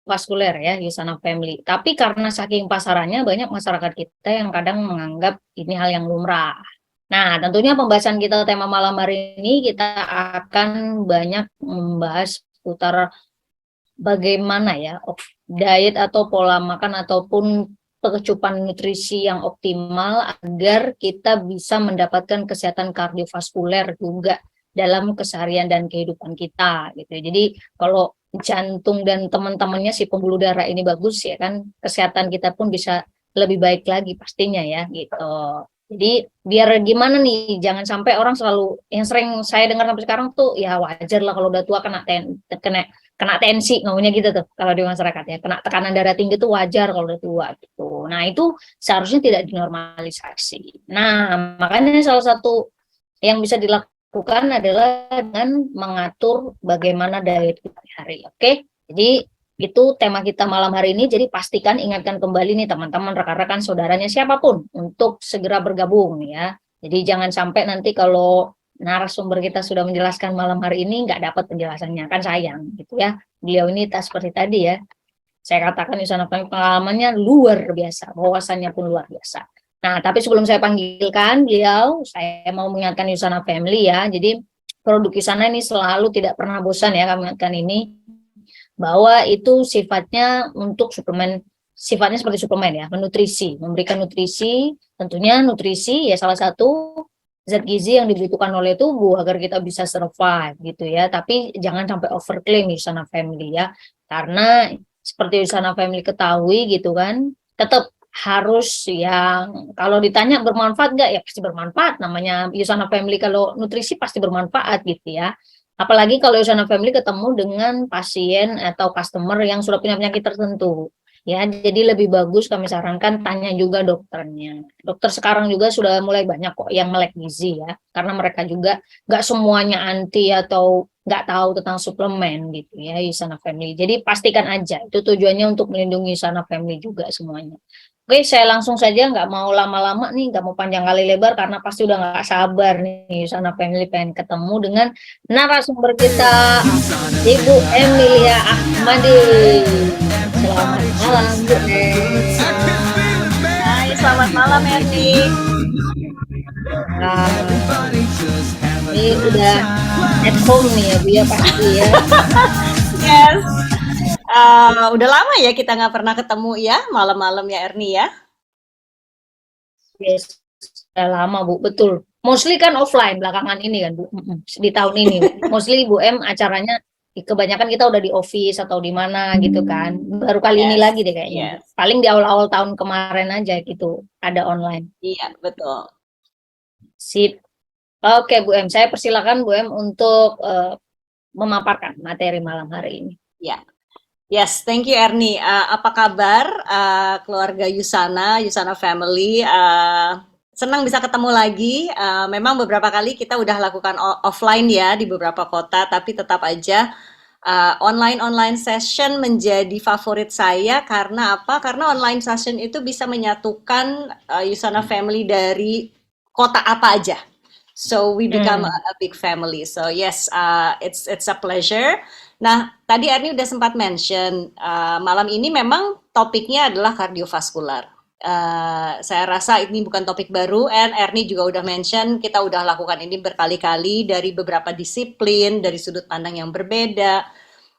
kardiovaskuler ya, Yusana Family. Tapi karena saking pasarannya, banyak masyarakat kita yang kadang menganggap ini hal yang lumrah. Nah, tentunya pembahasan kita tema malam hari ini kita akan banyak membahas seputar bagaimana ya diet atau pola makan ataupun kecukupan nutrisi yang optimal agar kita bisa mendapatkan kesehatan kardiovaskuler juga dalam keseharian dan kehidupan kita gitu. Jadi kalau jantung dan teman-temannya si pembuluh darah ini bagus ya kan, kesehatan kita pun bisa lebih baik lagi pastinya ya gitu. Jadi biar gimana nih, jangan sampai orang selalu yang sering saya dengar sampai sekarang tuh ya wajar lah kalau udah tua kena tensi ngomongnya gitu tuh kalau di masyarakat ya, kena tekanan darah tinggi tuh wajar kalau udah tua gitu. Nah itu seharusnya tidak dinormalisasi. Nah makanya salah satu yang bisa dilakukan adalah dengan mengatur bagaimana diet kita hari. Oke, jadi itu tema kita malam hari ini. Jadi pastikan ingatkan kembali nih teman-teman, rekan-rekan, saudaranya siapapun untuk segera bergabung ya. Jadi jangan sampai nanti kalau narasumber kita sudah menjelaskan malam hari ini nggak dapat penjelasannya, kan sayang gitu ya. Beliau ini tak seperti tadi ya, saya katakan Yusana pengalamannya luar biasa, wawasannya pun luar biasa. Nah, tapi sebelum saya panggilkan beliau, saya mau mengingatkan Yusana Family ya. Jadi produk Yusana ini selalu tidak pernah bosan ya kami ingatkan ini, bahwa itu sifatnya untuk suplemen, sifatnya seperti suplemen ya, menutrisi, memberikan nutrisi, tentunya nutrisi ya salah satu zat gizi yang dibutuhkan oleh tubuh agar kita bisa survive gitu ya. Tapi jangan sampai overclaim Yusana Family ya, karena seperti Yusana Family ketahui gitu kan, tetap harus yang kalau ditanya bermanfaat nggak ya pasti bermanfaat, namanya Yusana Family kalau nutrisi pasti bermanfaat gitu ya. Apalagi kalau Yusana Family ketemu dengan pasien atau customer yang sudah punya penyakit tertentu. Ya, jadi lebih bagus kami sarankan tanya juga dokternya. Dokter sekarang juga sudah mulai banyak kok yang melek gizi ya, karena mereka juga nggak semuanya anti atau nggak tahu tentang suplemen gitu ya, Yusana Family. Jadi pastikan aja, itu tujuannya untuk melindungi Yusana Family juga semuanya. Oke, saya langsung saja, nggak mau lama-lama nih, nggak mau panjang kali lebar, karena pasti udah nggak sabar nih, Yusana Family pengen ketemu dengan narasumber kita, Ibu Emilia Ahmadi. Selamat malam, Bu Hai, selamat malam Erni. Ini udah at home nih ya, Bu ya pasti ya. Yes. Udah lama ya kita nggak pernah ketemu ya, malam-malam ya Erni ya. Yes, sudah lama Bu, betul. Mostly kan offline belakangan ini kan Bu, di tahun ini. Mostly Bu M acaranya kebanyakan kita udah di office atau di mana gitu kan. Baru kali ini Yes, lagi deh kayaknya Bu. yes. Paling di awal-awal tahun kemarin aja gitu ada online. Iya, betul. Sip. Oke Bu M, saya persilakan Bu M untuk memaparkan materi malam hari ini. Ya. Yes, thank you Erni. Apa kabar keluarga Yusana, Yusana Family? Senang bisa ketemu lagi. Memang beberapa kali kita udah lakukan offline ya di beberapa kota, tapi tetap aja online session menjadi favorit saya karena apa? Karena online session itu bisa menyatukan Yusana Family dari kota apa aja. So we become a big family. So yes, it's a pleasure. Nah, tadi Erni udah sempat mention malam ini memang topiknya adalah kardiovaskular. Saya rasa ini bukan topik baru, and Erni juga udah mention kita udah lakukan ini berkali-kali dari beberapa disiplin, dari sudut pandang yang berbeda.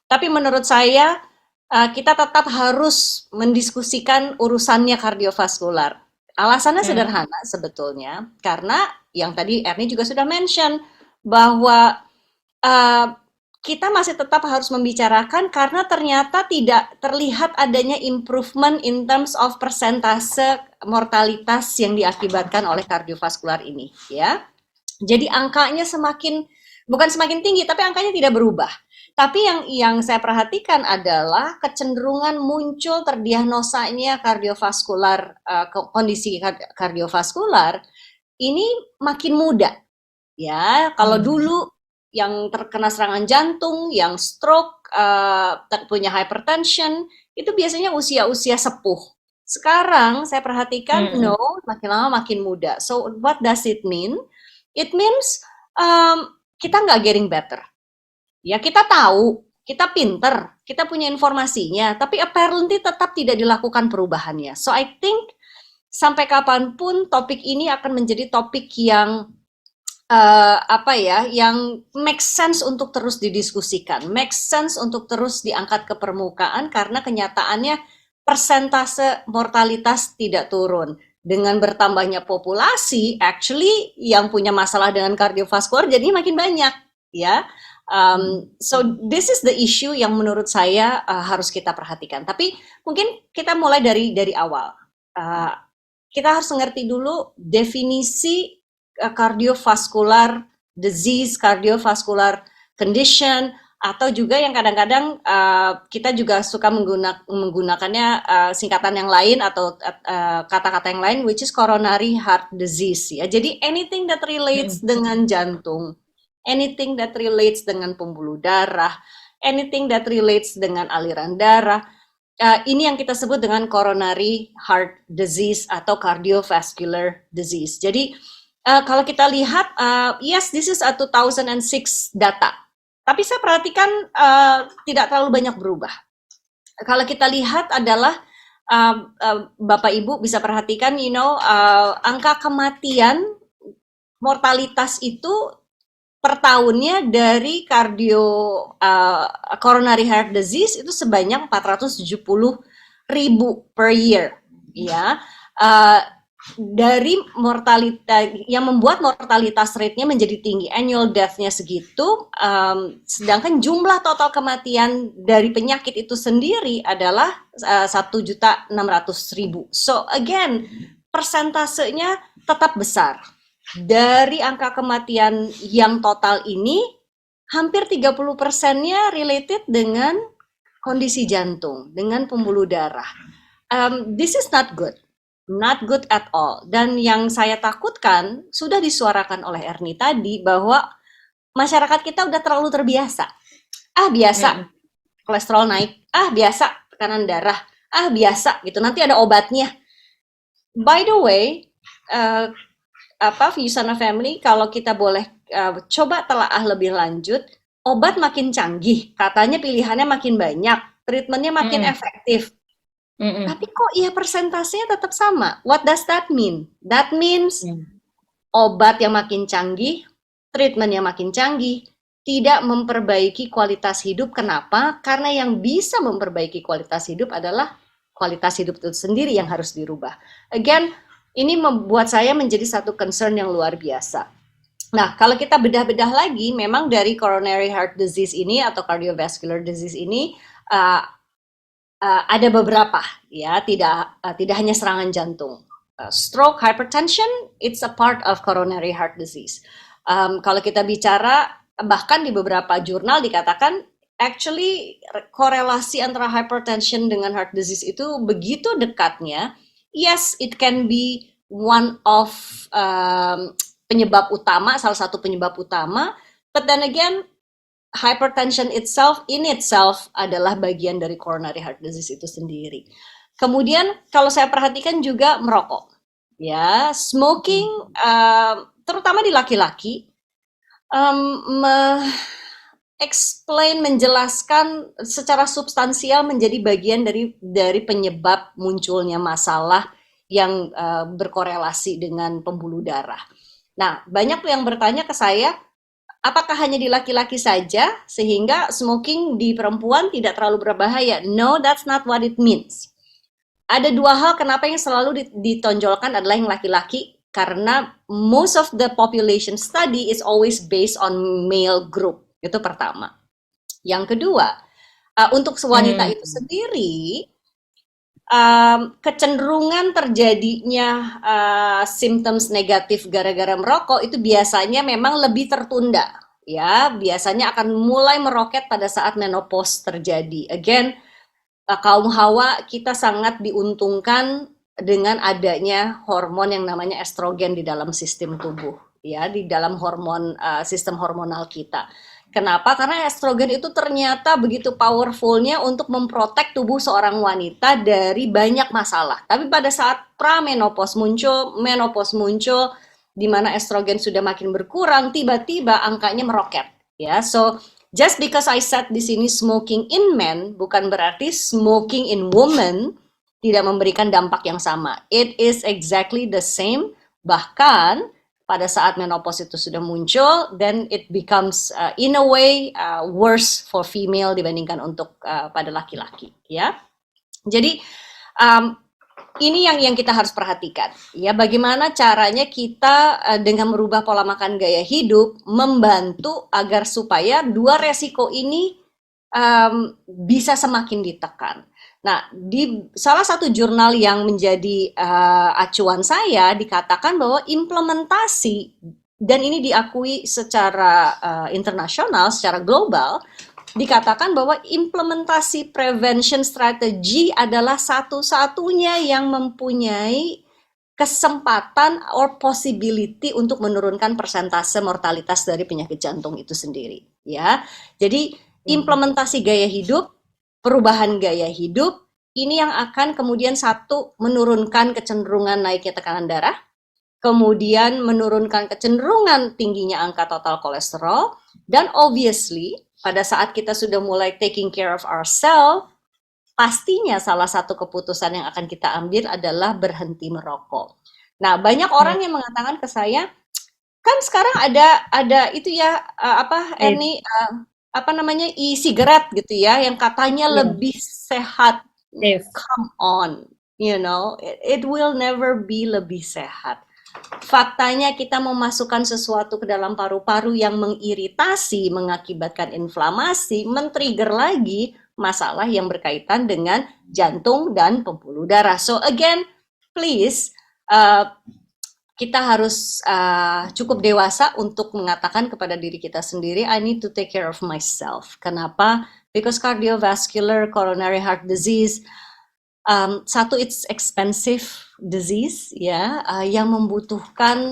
Tapi menurut saya kita tetap harus mendiskusikan urusannya kardiovaskular. Alasannya sederhana sebetulnya, karena yang tadi Erni juga sudah mention bahwa uh, kita masih tetap harus membicarakan karena ternyata tidak terlihat adanya improvement in terms of persentase mortalitas yang diakibatkan oleh kardiovaskular ini, ya. Jadi angkanya bukan semakin tinggi, tapi angkanya tidak berubah. Tapi yang saya perhatikan adalah kecenderungan muncul terdiagnosanya kardiovaskular, kondisi kardiovaskular ini makin muda. Ya, kalau dulu yang terkena serangan jantung, yang stroke, punya hypertension, itu biasanya usia-usia sepuh. Sekarang saya perhatikan, no, makin lama makin muda. So what does it mean? It means kita nggak getting better. Ya kita tahu kita pinter, kita punya informasinya, tapi apparently tetap tidak dilakukan perubahannya. So I think sampai kapanpun topik ini akan menjadi topik yang yang make sense untuk terus didiskusikan, make sense untuk terus diangkat ke permukaan, karena kenyataannya persentase mortalitas tidak turun. Dengan bertambahnya populasi, actually yang punya masalah dengan kardiovaskular jadi makin banyak, ya. So this is the issue yang menurut saya harus kita perhatikan. Tapi mungkin kita mulai dari awal. Kita harus mengerti dulu definisi cardiovascular disease, cardiovascular condition, atau juga yang kadang-kadang kita juga suka menggunakannya singkatan yang lain atau kata-kata yang lain, which is coronary heart disease, ya. Jadi anything that relates dengan jantung, anything that relates dengan pembuluh darah, anything that relates dengan aliran darah, ini yang kita sebut dengan coronary heart disease atau cardiovascular disease. Jadi kalau kita lihat, yes, this is a 2006 data, tapi saya perhatikan tidak terlalu banyak berubah. Kalau kita lihat adalah Bapak Ibu bisa perhatikan, angka kematian mortalitas itu per tahunnya dari coronary heart disease itu sebanyak 470.000 per year, ya. Dari mortalitas yang membuat mortalitas rate-nya menjadi tinggi, annual death-nya segitu, sedangkan jumlah total kematian dari penyakit itu sendiri adalah 1.600.000. So again, persentasenya tetap besar. Dari angka kematian yang total ini, hampir 30%-nya related dengan kondisi jantung, dengan pembuluh darah. This is not good. Not good at all. Dan yang saya takutkan, sudah disuarakan oleh Ernie tadi, bahwa masyarakat kita udah terlalu terbiasa. Biasa, kolesterol naik. Biasa, tekanan darah. Biasa, gitu. Nanti ada obatnya. By the way, Yusana Family, kalau kita boleh coba telaah lebih lanjut, obat makin canggih. Katanya pilihannya makin banyak. Treatmentnya makin efektif. Tapi kok persentasenya tetap sama? What does that mean? That means obat yang makin canggih, treatment yang makin canggih, tidak memperbaiki kualitas hidup. Kenapa? Karena yang bisa memperbaiki kualitas hidup adalah kualitas hidup itu sendiri yang harus dirubah. Again, ini membuat saya menjadi satu concern yang luar biasa. Nah, kalau kita bedah-bedah lagi, memang dari coronary heart disease ini atau cardiovascular disease ini, ada beberapa, ya, tidak hanya serangan jantung. Stroke, hypertension, it's a part of coronary heart disease. Kalau kita bicara, bahkan di beberapa jurnal dikatakan, actually korelasi antara hypertension dengan heart disease itu begitu dekatnya. Yes, it can be one of penyebab utama, salah satu penyebab utama, but then again, hypertension in itself adalah bagian dari coronary heart disease itu sendiri. Kemudian kalau saya perhatikan juga merokok, ya, smoking, terutama di laki-laki, menjelaskan secara substansial menjadi bagian dari penyebab munculnya masalah yang berkorelasi dengan pembuluh darah. Nah, banyak yang bertanya ke saya, apakah hanya di laki-laki saja sehingga smoking di perempuan tidak terlalu berbahaya? No, that's not what it means. Ada dua hal kenapa yang selalu ditonjolkan adalah yang laki-laki, karena most of the population study is always based on male group. Itu pertama. Yang kedua, untuk wanita itu sendiri, kecenderungan terjadinya symptoms negatif gara-gara merokok itu biasanya memang lebih tertunda, ya, biasanya akan mulai meroket pada saat menopause terjadi. Again, kaum hawa kita sangat diuntungkan dengan adanya hormon yang namanya estrogen di dalam sistem tubuh, ya, di dalam sistem hormonal kita. Kenapa? Karena estrogen itu ternyata begitu powerfulnya untuk memprotek tubuh seorang wanita dari banyak masalah. Tapi pada saat menopause muncul, di mana estrogen sudah makin berkurang, tiba-tiba angkanya meroket. Ya, so just because I said di sini smoking in men, bukan berarti smoking in women tidak memberikan dampak yang sama. It is exactly the same. Bahkan pada saat menopause itu sudah muncul, then it becomes in a way worse for female dibandingkan untuk pada laki-laki, ya. Jadi ini yang kita harus perhatikan, ya. Bagaimana caranya kita dengan merubah pola makan gaya hidup membantu agar supaya dua resiko ini bisa semakin ditekan. Nah, di salah satu jurnal yang menjadi acuan saya dikatakan bahwa implementasi, dan ini diakui secara internasional, secara global, dikatakan bahwa implementasi prevention strategy adalah satu-satunya yang mempunyai kesempatan or possibility untuk menurunkan persentase mortalitas dari penyakit jantung itu sendiri, ya. Jadi implementasi gaya hidup, perubahan gaya hidup, ini yang akan kemudian satu menurunkan kecenderungan naiknya tekanan darah, kemudian menurunkan kecenderungan tingginya angka total kolesterol, dan obviously pada saat kita sudah mulai taking care of ourselves, pastinya salah satu keputusan yang akan kita ambil adalah berhenti merokok. Nah, banyak orang yang mengatakan ke saya, kan sekarang ada itu ya, Ernie, apa namanya, e-cigarette gitu ya, yang katanya lebih sehat. Come on, you know, it will never be lebih sehat. Faktanya kita memasukkan sesuatu ke dalam paru-paru yang mengiritasi, mengakibatkan inflamasi, men-trigger lagi masalah yang berkaitan dengan jantung dan pembuluh darah. So again, please, kita harus cukup dewasa untuk mengatakan kepada diri kita sendiri, I need to take care of myself. Kenapa? Because cardiovascular coronary heart disease, satu, it's expensive disease, ya, yang membutuhkan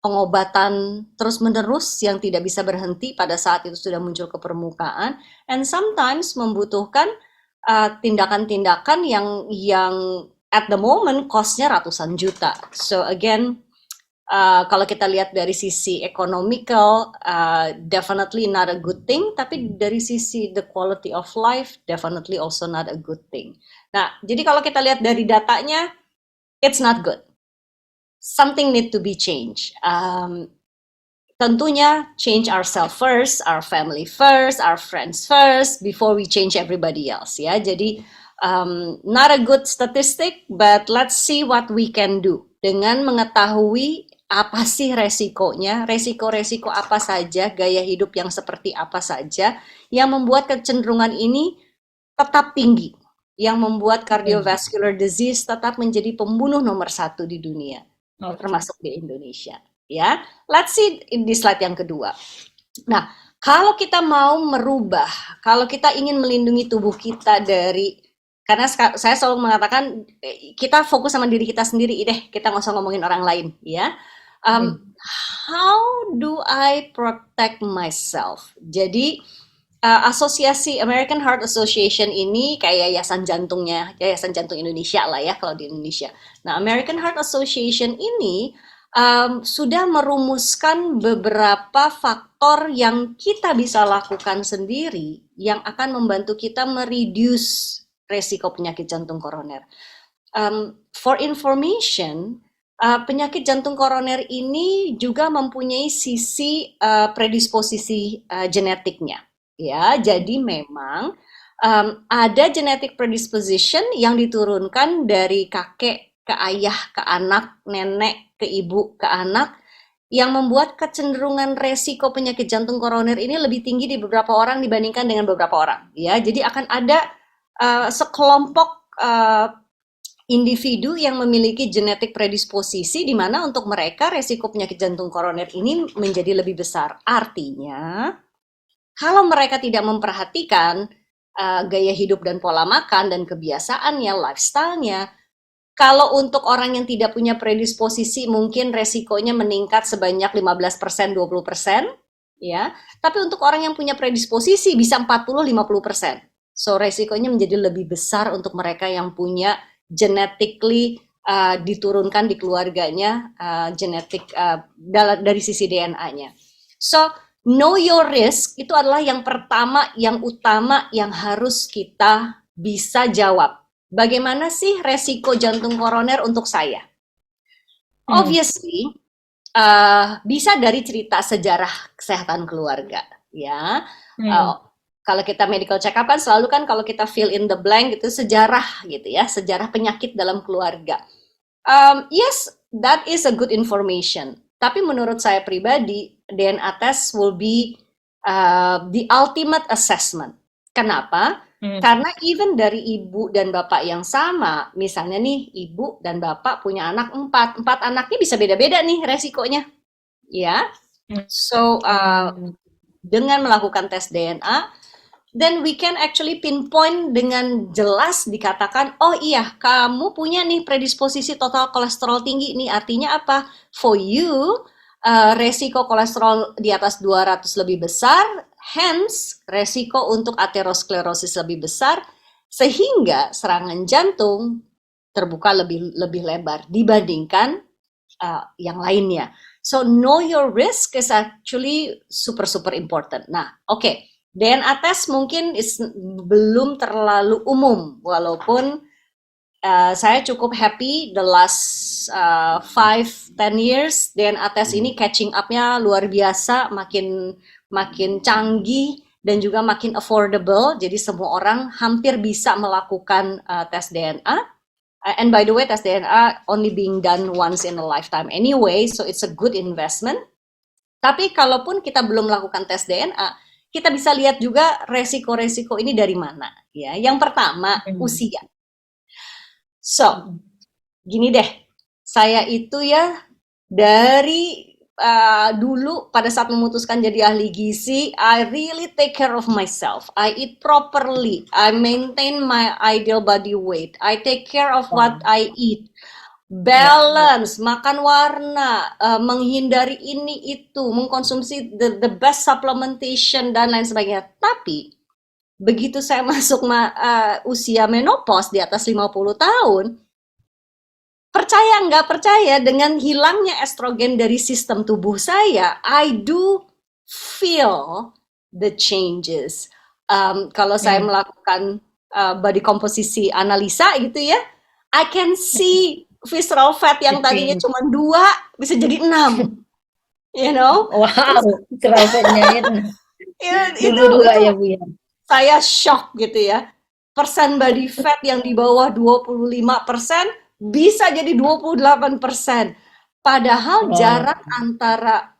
pengobatan terus-menerus yang tidak bisa berhenti pada saat itu sudah muncul ke permukaan, and sometimes membutuhkan tindakan-tindakan yang at the moment cost-nya ratusan juta. So again, kalau kita lihat dari sisi economical, definitely not a good thing, tapi dari sisi the quality of life, definitely also not a good thing. Nah, jadi kalau kita lihat dari datanya, it's not good. Something need to be changed. Tentunya change ourselves first, our family first, our friends first, before we change everybody else, ya. Jadi not a good statistic, but let's see what we can do dengan mengetahui apa sih resikonya, resiko-resiko apa saja, gaya hidup yang seperti apa saja, yang membuat kecenderungan ini tetap tinggi, yang membuat cardiovascular disease tetap menjadi pembunuh nomor 1 di dunia, termasuk di Indonesia. Ya, let's see di slide yang kedua. Nah, kalau kita mau merubah, kalau kita ingin melindungi tubuh kita dari, karena saya selalu mengatakan kita fokus sama diri kita sendiri deh, kita nggak usah ngomongin orang lain, ya. How do I protect myself? Jadi asosiasi American Heart Association ini kayak yayasan jantungnya, yayasan jantung Indonesia lah ya kalau di Indonesia. Nah, American Heart Association ini sudah merumuskan beberapa faktor yang kita bisa lakukan sendiri yang akan membantu kita mereduce resiko penyakit jantung koroner. For information, penyakit jantung koroner ini juga mempunyai sisi predisposisi genetiknya, ya. Jadi memang ada genetic predisposition yang diturunkan dari kakek ke ayah, ke anak, nenek, ke ibu, ke anak, yang membuat kecenderungan resiko penyakit jantung koroner ini lebih tinggi di beberapa orang dibandingkan dengan beberapa orang, ya. Jadi akan ada sekelompok individu yang memiliki genetik predisposisi di mana untuk mereka resiko penyakit jantung koroner ini menjadi lebih besar. Artinya, kalau mereka tidak memperhatikan gaya hidup dan pola makan dan kebiasaannya, lifestyle-nya, kalau untuk orang yang tidak punya predisposisi mungkin resikonya meningkat sebanyak 15%, 20%, ya. Tapi untuk orang yang punya predisposisi bisa 40-50%. So resikonya menjadi lebih besar untuk mereka yang punya genetically diturunkan di keluarganya genetik dari sisi DNA-nya. So know your risk itu adalah yang pertama, yang utama, yang harus kita bisa jawab. Bagaimana sih resiko jantung koroner untuk saya? Obviously, bisa dari cerita sejarah kesehatan keluarga, ya. Kalau kita medical check up kan selalu kan kalau kita fill in the blank itu sejarah gitu ya, sejarah penyakit dalam keluarga. Yes, that is a good information. Tapi menurut saya pribadi, DNA test will be the ultimate assessment. Kenapa? Karena even dari ibu dan bapak yang sama, misalnya nih ibu dan bapak punya anak 4 anaknya bisa beda-beda nih resikonya, ya. So dengan melakukan tes DNA, then we can actually pinpoint dengan jelas dikatakan, oh iya kamu punya nih predisposisi total kolesterol tinggi, nih artinya apa? For you, resiko kolesterol di atas 200 lebih besar, hence resiko untuk aterosklerosis lebih besar, sehingga serangan jantung terbuka lebih lebar dibandingkan yang lainnya. So know your risk is actually super important. Nah, oke. DNA test mungkin belum terlalu umum, walaupun saya cukup happy the last 5-10 years DNA test ini catching up-nya luar biasa, makin canggih dan juga makin affordable. Jadi semua orang hampir bisa melakukan tes DNA. And by the way, tes DNA only being done once in a lifetime anyway, so it's a good investment. Tapi kalaupun kita belum melakukan tes DNA, kita bisa lihat juga resiko-resiko ini dari mana. Ya, yang pertama usia. So, gini deh, saya itu ya dari dulu pada saat memutuskan jadi ahli gizi, I really take care of myself. I eat properly, I maintain my ideal body weight, I take care of what I eat. Balance, makan warna, menghindari ini itu, mengkonsumsi the best supplementation dan lain sebagainya. Tapi begitu saya masuk usia menopause di atas 50 tahun, percaya nggak percaya dengan hilangnya estrogen dari sistem tubuh saya, I do feel the changes. Kalau saya melakukan body composition analisa gitu ya, I can see visceral fat yang tadinya cuma 2 bisa jadi 6, you know? Wow, visceral fatnya itu 2 ya Bu ya. Saya shock gitu ya. Persen body fat yang di bawah 25% bisa jadi 28%. Padahal jarak antara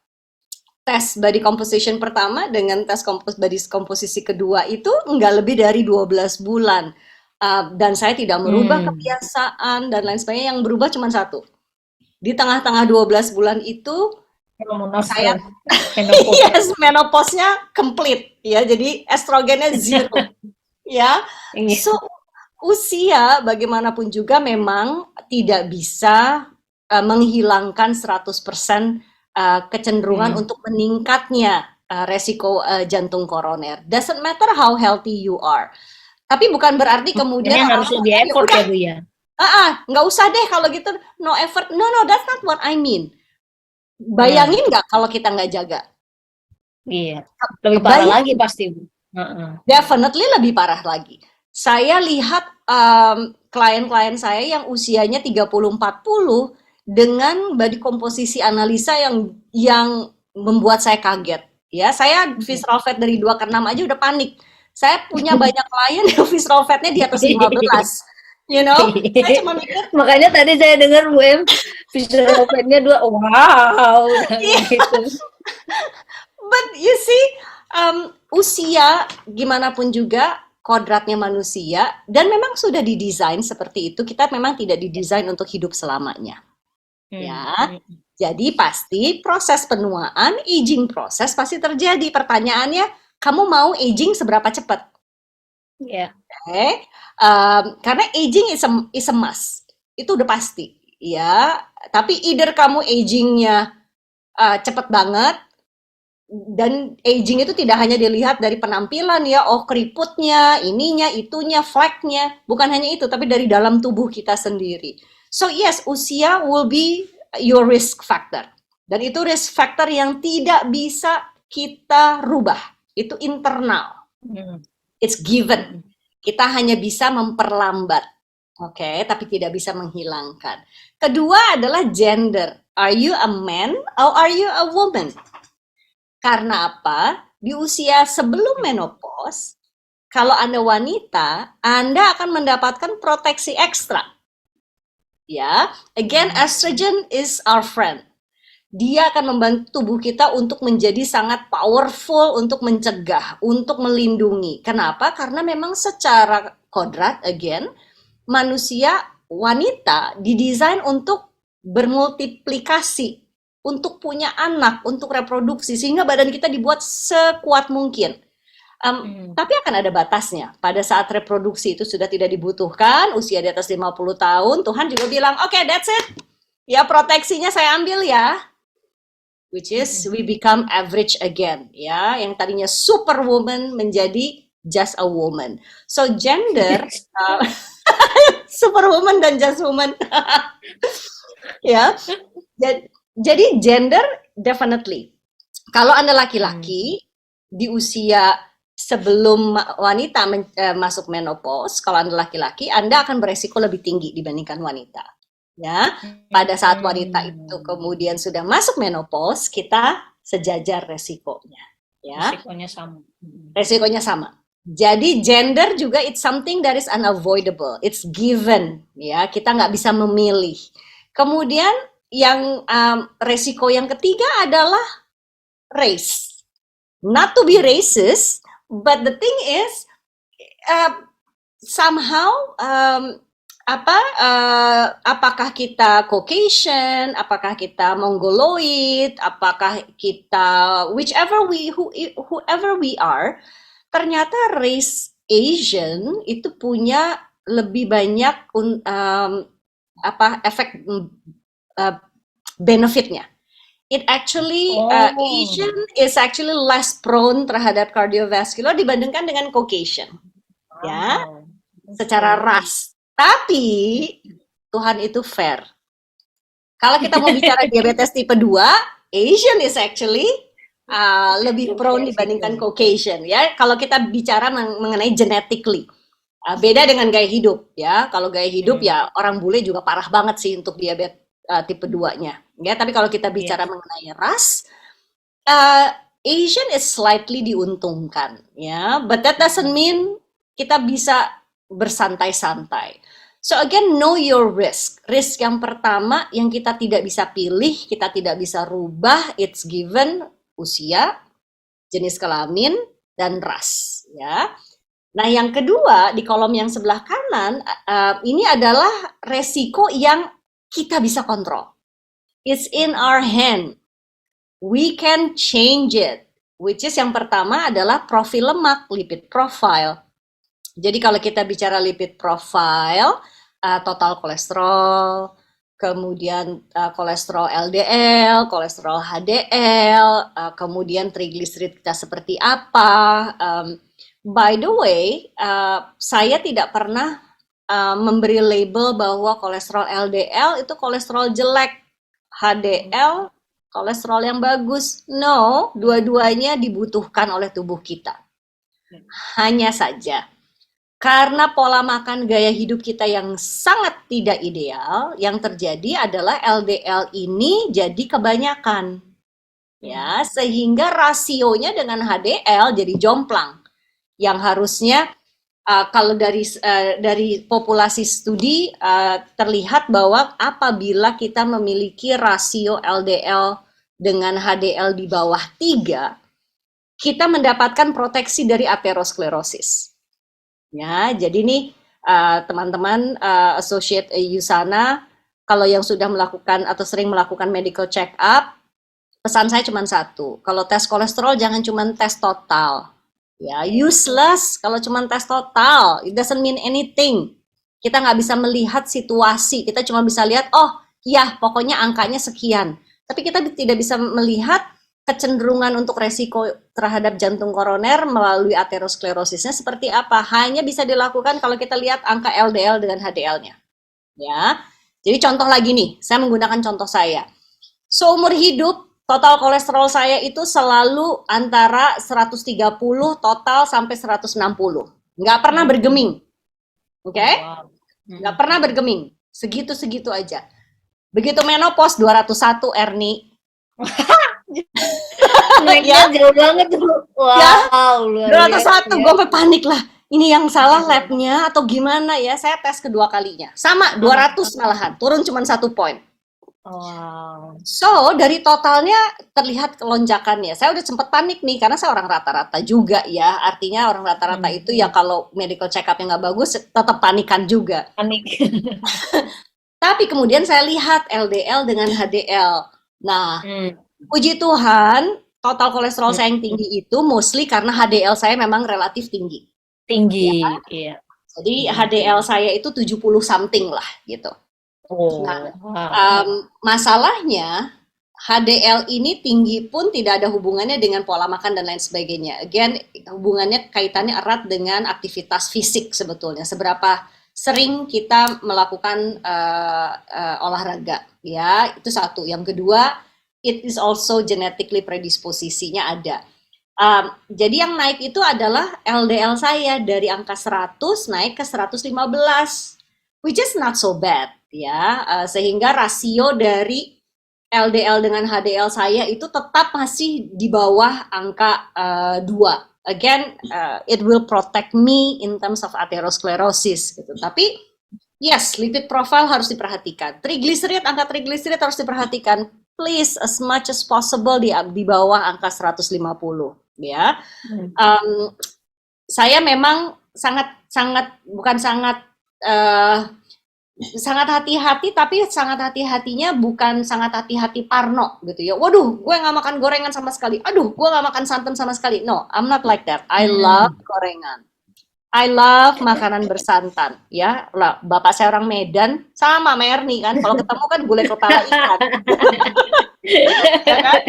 tes body composition pertama dengan tes body composition kedua itu nggak lebih dari 12 bulan. Dan saya tidak merubah kebiasaan dan lain sebagainya, yang berubah cuma 1. Di tengah-tengah 12 bulan itu saya yes, menopause-nya complete ya, jadi estrogennya 0 ya. So usia bagaimanapun juga memang tidak bisa menghilangkan 100% kecenderungan untuk meningkatnya resiko jantung koroner. Doesn't matter how healthy you are. Tapi bukan berarti kemudian harus lebih effort ya Bu ya. Nggak usah deh kalau gitu, no effort. No, that's not what I mean. Bayangin nggak kalau kita nggak jaga? Iya, lebih parah lagi pasti Bu. Definitely lebih parah lagi. Saya lihat klien-klien saya yang usianya 30-40 dengan body komposisi analisa yang membuat saya kaget. Ya, saya visceral fat dari 2 ke 6 aja udah panik. Saya punya banyak klien yang visceral fatnya di atas 15. You know, saya cuma mikir. Makanya tadi saya dengar Bu Em visceral fatnya 2, wow. Gitu. But you see, usia gimana pun juga kodratnya manusia, dan memang sudah didesain seperti itu. Kita memang tidak didesain untuk hidup selamanya. Ya, jadi pasti proses penuaan, aging proses pasti terjadi. Pertanyaannya, kamu mau aging seberapa cepat? Yeah. Okay. Karena aging is a must, itu udah pasti. Ya, tapi either kamu agingnya cepat banget, dan aging itu tidak hanya dilihat dari penampilan ya, oh keriputnya, ininya, itunya, fleknya, bukan hanya itu, tapi dari dalam tubuh kita sendiri. So yes, usia will be your risk factor. Dan itu risk factor yang tidak bisa kita rubah. Itu internal. It's given. Kita hanya bisa memperlambat. Oke, tapi tidak bisa menghilangkan. Kedua adalah gender. Are you a man or are you a woman? Karena apa? Di usia sebelum menopause, kalau Anda wanita, Anda akan mendapatkan proteksi ekstra. Ya, again, estrogen is our friend. Dia akan membantu tubuh kita untuk menjadi sangat powerful, untuk mencegah, untuk melindungi. Kenapa? Karena memang secara kodrat, again, manusia wanita didesain untuk bermultiplikasi, untuk punya anak, untuk reproduksi, sehingga badan kita dibuat sekuat mungkin. Tapi akan ada batasnya. Pada saat reproduksi itu sudah tidak dibutuhkan, usia di atas 50 tahun, Tuhan juga bilang, oke, that's it. Ya, proteksinya saya ambil ya. Which is we become average again, ya. Yang tadinya superwoman menjadi just a woman. So gender, superwoman dan just woman. Ya. Jadi gender definitely. Kalau Anda laki-laki di usia sebelum wanita masuk menopause, kalau Anda laki-laki, Anda akan beresiko lebih tinggi dibandingkan wanita. Ya, pada saat wanita itu kemudian sudah masuk menopause, kita sejajar resikonya. Ya, resikonya sama. Jadi gender juga it's something that is unavoidable, it's given. Ya, kita nggak bisa memilih. Kemudian yang resiko yang ketiga adalah race. Not to be racist, but the thing is somehow apakah kita Caucasian, apakah kita Mongoloid, apakah kita whoever we are, ternyata race Asian itu punya lebih banyak efek benefitnya. It actually Asian is actually less prone terhadap cardiovascular dibandingkan dengan Caucasian, ya, secara ras. Tapi Tuhan itu fair. Kalau kita mau bicara diabetes tipe 2, Asian is actually lebih prone dibandingkan Caucasian, ya. Kalau kita bicara mengenai genetically, beda dengan gaya hidup, ya. Kalau gaya hidup ya orang bule juga parah banget sih untuk diabetes tipe 2-nya, ya. Tapi kalau kita bicara mengenai ras, Asian is slightly diuntungkan, ya. But that doesn't mean kita bisa bersantai-santai. So again, know your risk. Risk yang pertama yang kita tidak bisa pilih, kita tidak bisa rubah, it's given usia, jenis kelamin, dan ras. Ya. Nah yang kedua di kolom yang sebelah kanan, ini adalah resiko yang kita bisa kontrol. It's in our hand. We can change it. Which is yang pertama adalah profil lemak, lipid profile. Jadi kalau kita bicara lipid profile, total kolesterol, kemudian kolesterol LDL, kolesterol HDL, kemudian trigliserid kita seperti apa. By the way, saya tidak pernah memberi label bahwa kolesterol LDL itu kolesterol jelek, HDL kolesterol yang bagus. No, dua-duanya dibutuhkan oleh tubuh kita. Hanya saja karena pola makan gaya hidup kita yang sangat tidak ideal, yang terjadi adalah LDL ini jadi kebanyakan. Ya, sehingga rasionya dengan HDL jadi jomplang. Yang harusnya kalau dari populasi studi terlihat bahwa apabila kita memiliki rasio LDL dengan HDL di bawah 3, kita mendapatkan proteksi dari aterosklerosis. Ya, jadi nih teman-teman associate Yusana, kalau yang sudah melakukan atau sering melakukan medical check up, pesan saya cuma satu, kalau tes kolesterol jangan cuma tes total, ya useless kalau cuma tes total, it doesn't mean anything. Kita nggak bisa melihat situasi, kita cuma bisa lihat, oh ya pokoknya angkanya sekian, tapi kita tidak bisa melihat kecenderungan untuk resiko terhadap jantung koroner melalui aterosklerosisnya seperti apa. Hanya bisa dilakukan kalau kita lihat angka LDL dengan HDL-nya. Ya. Jadi contoh lagi nih, saya menggunakan contoh saya. Seumur hidup total kolesterol saya itu selalu antara 130 total sampai 160. Nggak pernah bergeming. Oke? Wow. Nggak pernah bergeming. Segitu-segitu aja. Begitu menopause 201, Erni. Naiknya jauh banget tuh. Wow, luar 201, gue sampai panik lah. Ini yang salah labnya atau gimana ya? Saya tes kedua kalinya. Sama, 200 malahan. Turun cuma 1 poin. Wow. So, dari totalnya terlihat kelonjakannya. Saya udah sempat panik nih, karena saya orang rata-rata juga ya. Artinya orang rata-rata itu ya kalau medical check-up-nya nggak bagus, tetap panikan juga. Panik. Tapi kemudian saya lihat LDL dengan HDL. Nah, puji Tuhan, total kolesterol saya yang tinggi itu mostly karena HDL saya memang relatif tinggi. Tinggi, Ya. iya. Jadi HDL saya itu 70 something lah gitu. Oh, Nah, wow. masalahnya HDL ini tinggi pun tidak ada hubungannya dengan pola makan dan lain sebagainya. Again, hubungannya kaitannya erat dengan aktivitas fisik sebetulnya. Seberapa sering kita melakukan olahraga, ya itu satu. Yang kedua, it is also genetically predisposisinya ada. Jadi yang naik itu adalah LDL saya dari angka 100 naik ke 115, which is not so bad ya. Sehingga rasio dari LDL dengan HDL saya itu tetap masih di bawah angka 2. Again, it will protect me in terms of atherosclerosis gitu. Tapi yes, lipid profile harus diperhatikan. Trigliserid, angka trigliserid harus diperhatikan. Please, as much as possible di bawah angka 150 ya. Saya memang sangat hati-hati, tapi sangat hati-hatinya bukan sangat hati-hati parno gitu ya. Waduh, gue nggak makan gorengan sama sekali. Aduh, gue nggak makan santan sama sekali. No, I'm not like that. I love gorengan. I love makanan bersantan. Ya, lah, bapak saya orang Medan, sama Merni kan. Kalau ketemu kan gulai kepala ikan. Ya kan?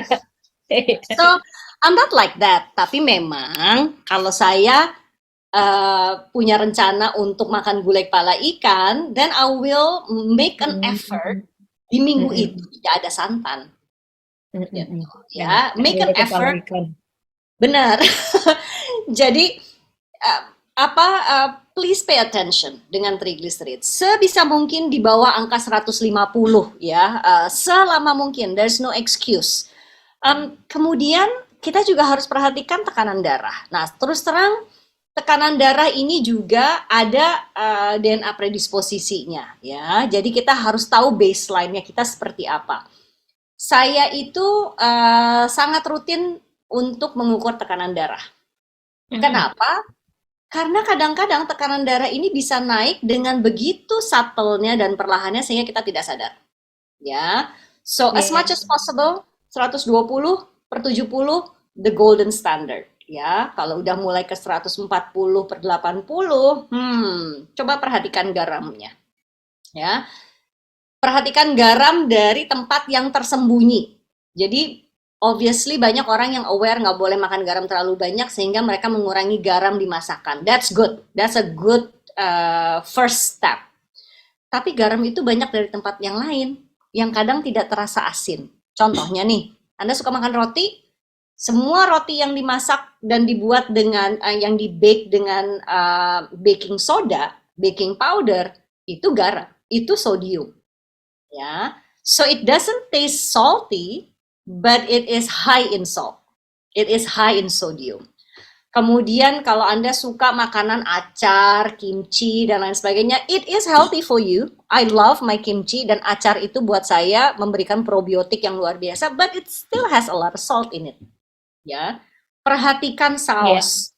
So, I'm not like that. Tapi memang kalau saya punya rencana untuk makan gulai kepala ikan, then I will make an effort di minggu itu tidak ada santan. Ya, make an effort. Benar. Jadi please pay attention dengan triglycerides. Sebisa mungkin di bawah angka 150 ya, selama mungkin. There's no excuse. Kemudian kita juga harus perhatikan tekanan darah. Nah, terus terang tekanan darah ini juga ada DNA predisposisinya ya. Jadi kita harus tahu baseline-nya kita seperti apa. Saya itu sangat rutin untuk mengukur tekanan darah. Kenapa? Karena kadang-kadang tekanan darah ini bisa naik dengan begitu subtle-nya dan perlahannya sehingga kita tidak sadar. Ya. So as much as possible 120/70 the golden standard. Ya, kalau udah mulai ke 140/80, coba perhatikan garamnya. Ya. Perhatikan garam dari tempat yang tersembunyi. Jadi obviously banyak orang yang aware nggak boleh makan garam terlalu banyak sehingga mereka mengurangi garam di masakan. That's good. That's a good first step. Tapi garam itu banyak dari tempat yang lain yang kadang tidak terasa asin. Contohnya nih, Anda suka makan roti? Semua roti yang dimasak dan dibuat dengan yang di-bake dengan baking soda, baking powder, itu garam, itu sodium. Ya. So it doesn't taste salty, but it is high in salt. It is high in sodium. Kemudian kalau Anda suka makanan acar, kimchi, dan lain sebagainya, it is healthy for you. I love my kimchi, dan acar itu buat saya memberikan probiotik yang luar biasa, but it still has a lot of salt in it. Ya, perhatikan saus.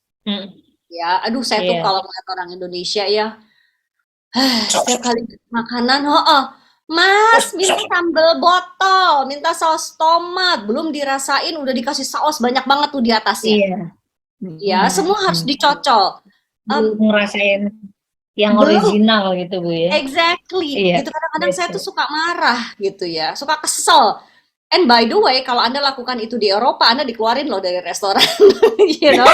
Ya, aduh saya tuh kalau melihat orang Indonesia ya, setiap kali makanan, Mas, minta sambal botol, minta saus tomat, belum dirasain udah dikasih saus banyak banget tuh di atasnya. Ya, semua harus dicocol. Ngerasain yang original gitu Bu ya. Exactly. Gitu kadang-kadang saya tuh suka marah gitu ya, suka kesel. And by the way, kalau Anda lakukan itu di Eropa, Anda dikeluarin loh dari restoran, you know.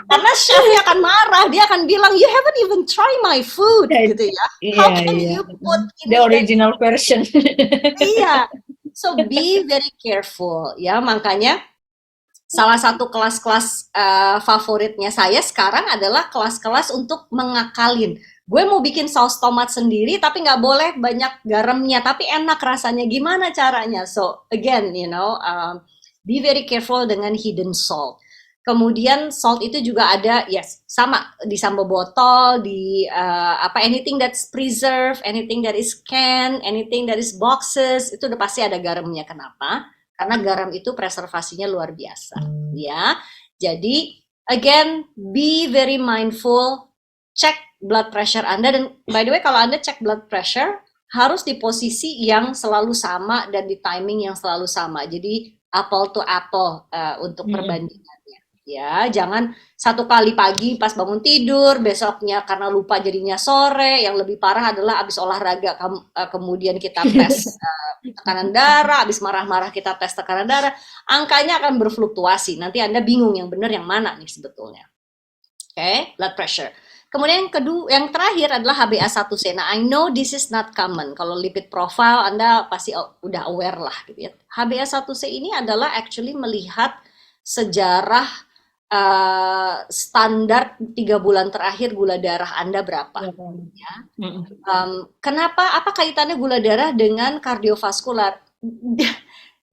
Karena chefnya akan marah, dia akan bilang, you haven't even try my food, gitu ya. How can you put the original version? Iya. So be very careful ya. Makanya salah satu kelas-kelas favoritnya saya sekarang adalah kelas-kelas untuk mengakalin. Gue mau bikin saus tomat sendiri, tapi nggak boleh banyak garamnya, tapi enak rasanya. Gimana caranya? So again, be very careful dengan hidden salt. Kemudian salt itu juga ada, yes, sama di sambal botol, di anything that's preserved, anything that is canned, anything that is boxes, itu udah pasti ada garamnya. Kenapa? Karena garam itu preservasinya luar biasa, ya. Jadi again, be very mindful, cek blood pressure Anda, dan by the way kalau Anda cek blood pressure harus di posisi yang selalu sama dan di timing yang selalu sama. Jadi apple to apple untuk perbandingannya. Ya, jangan satu kali pagi pas bangun tidur, besoknya karena lupa jadinya sore. Yang lebih parah adalah abis olahraga kemudian kita tes tekanan darah, abis marah-marah kita tes tekanan darah, angkanya akan berfluktuasi. Nanti Anda bingung yang benar yang mana nih sebetulnya. Oke, blood pressure. Kemudian yang terakhir adalah HbA1c. Nah, I know this is not common. Kalau lipid profile Anda pasti udah aware lah gitu ya. HbA1c ini adalah actually melihat sejarah standar 3 bulan terakhir gula darah Anda berapa. Ya. Kenapa? Apa kaitannya gula darah dengan kardiovaskular?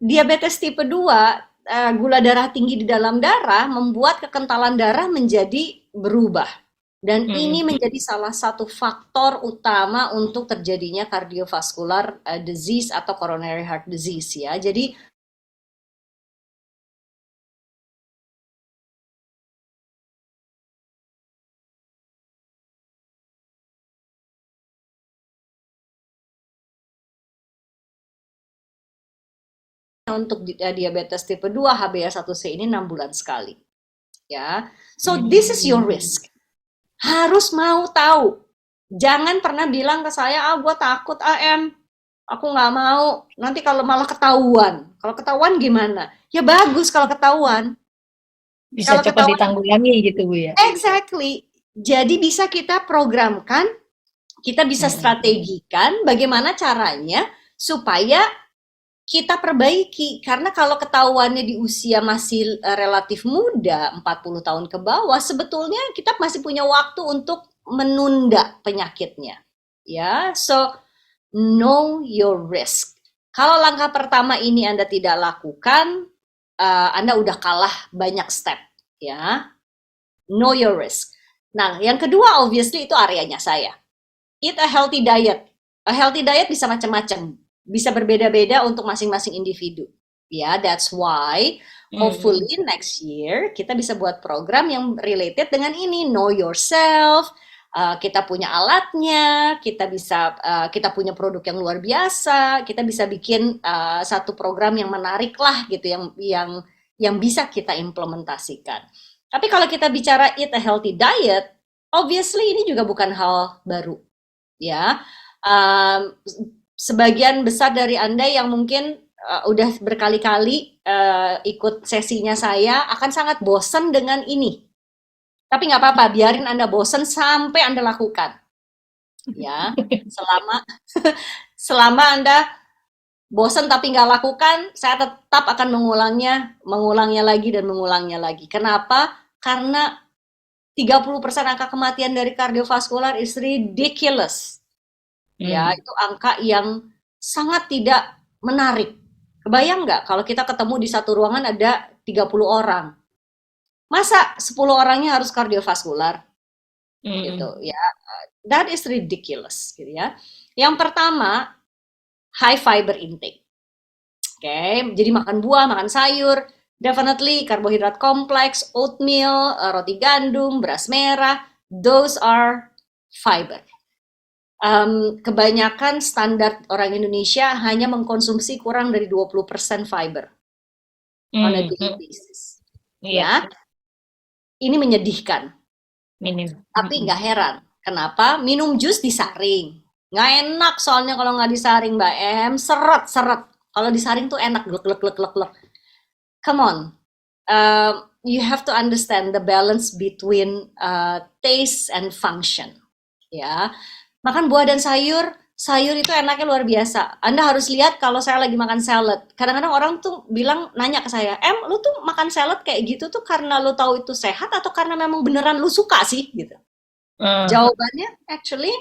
Diabetes tipe 2, gula darah tinggi di dalam darah membuat kekentalan darah menjadi berubah. Dan ini menjadi salah satu faktor utama untuk terjadinya cardiovascular disease atau coronary heart disease ya. Jadi untuk diabetes tipe 2 HbA1c ini 6 bulan sekali. Ya. So this is your risk. Harus mau tahu. Jangan pernah bilang ke saya, gue takut AM. Aku nggak mau. Nanti kalau malah ketahuan. Kalau ketahuan gimana? Ya bagus kalau ketahuan. Bisa kalau cepat ditanggulangi gitu Bu ya. Exactly. Jadi bisa kita programkan, kita bisa strategikan bagaimana caranya supaya kita perbaiki. Karena kalau ketahuannya di usia masih relatif muda, 40 tahun ke bawah, sebetulnya kita masih punya waktu untuk menunda penyakitnya. Ya, so know your risk. Kalau langkah pertama ini Anda tidak lakukan, Anda udah kalah banyak step, ya. Know your risk. Nah, yang kedua obviously itu areanya saya. Eat a healthy diet. A healthy diet bisa macam-macam, bisa berbeda-beda untuk masing-masing individu. Ya, that's why hopefully next year kita bisa buat program yang related dengan ini, know yourself. Kita punya alatnya, kita punya produk yang luar biasa, kita bisa bikin satu program yang menarik lah gitu, yang bisa kita implementasikan. Tapi kalau kita bicara eat a healthy diet, obviously ini juga bukan hal baru, ya. Sebagian besar dari Anda yang mungkin udah berkali-kali ikut sesinya saya akan sangat bosan dengan ini. Tapi nggak apa-apa, biarin Anda bosan sampai Anda lakukan. Ya, selama Anda bosan tapi nggak lakukan, saya tetap akan mengulangnya lagi. Kenapa? Karena 30% angka kematian dari kardiovaskular is ridiculous. Ya, itu angka yang sangat tidak menarik. Kebayang nggak kalau kita ketemu di satu ruangan ada 30 orang? Masa 10 orangnya harus kardiovaskular? Gitu ya. That is ridiculous gitu ya. Yang pertama, high fiber intake. Oke, jadi makan buah, makan sayur, definitely karbohidrat kompleks, oatmeal, roti gandum, beras merah, those are fiber. Kebanyakan standar orang Indonesia hanya mengkonsumsi kurang dari 20% fiber on a daily basis. Ya, ini menyedihkan. Tapi nggak heran. Kenapa? Minum jus disaring. Nggak enak soalnya kalau nggak disaring, Mbak Em. Seret. Kalau disaring tuh enak, glek. Come on. You have to understand the balance between taste and function. Ya. Makan buah dan sayur sayur itu enaknya luar biasa. Anda harus lihat kalau saya lagi makan salad. Kadang-kadang orang tuh nanya ke saya, lu tuh makan salad kayak gitu tuh karena lu tahu itu sehat atau karena memang beneran lu suka sih gitu. Jawabannya actually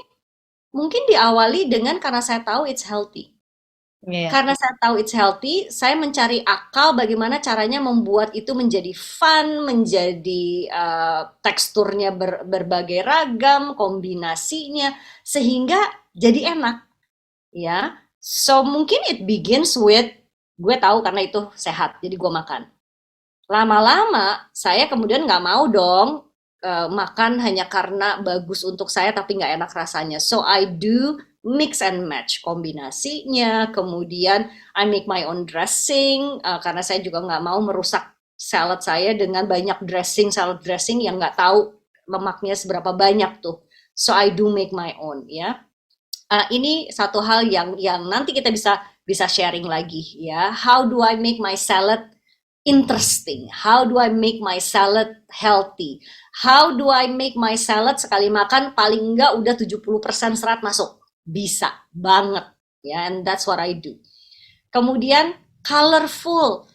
mungkin diawali dengan karena saya tahu it's healthy. Karena saya tahu it's healthy, saya mencari akal bagaimana caranya membuat itu menjadi fun, menjadi teksturnya berbagai ragam, kombinasinya, sehingga jadi enak. Ya, so mungkin it begins with gue tahu karena itu sehat, jadi gue makan. Lama-lama saya kemudian nggak mau dong makan hanya karena bagus untuk saya tapi nggak enak rasanya. So I do mix and match kombinasinya, kemudian I make my own dressing karena saya juga nggak mau merusak salad saya dengan banyak salad dressing yang nggak tahu lemaknya seberapa banyak tuh. So I do make my own ya. Ini satu hal yang nanti kita bisa sharing lagi ya. How do I make my salad interesting? How do I make my salad healthy? How do I make my salad sekali makan paling enggak udah 70% serat masuk? Bisa banget ya, and that's what I do. Kemudian colorful.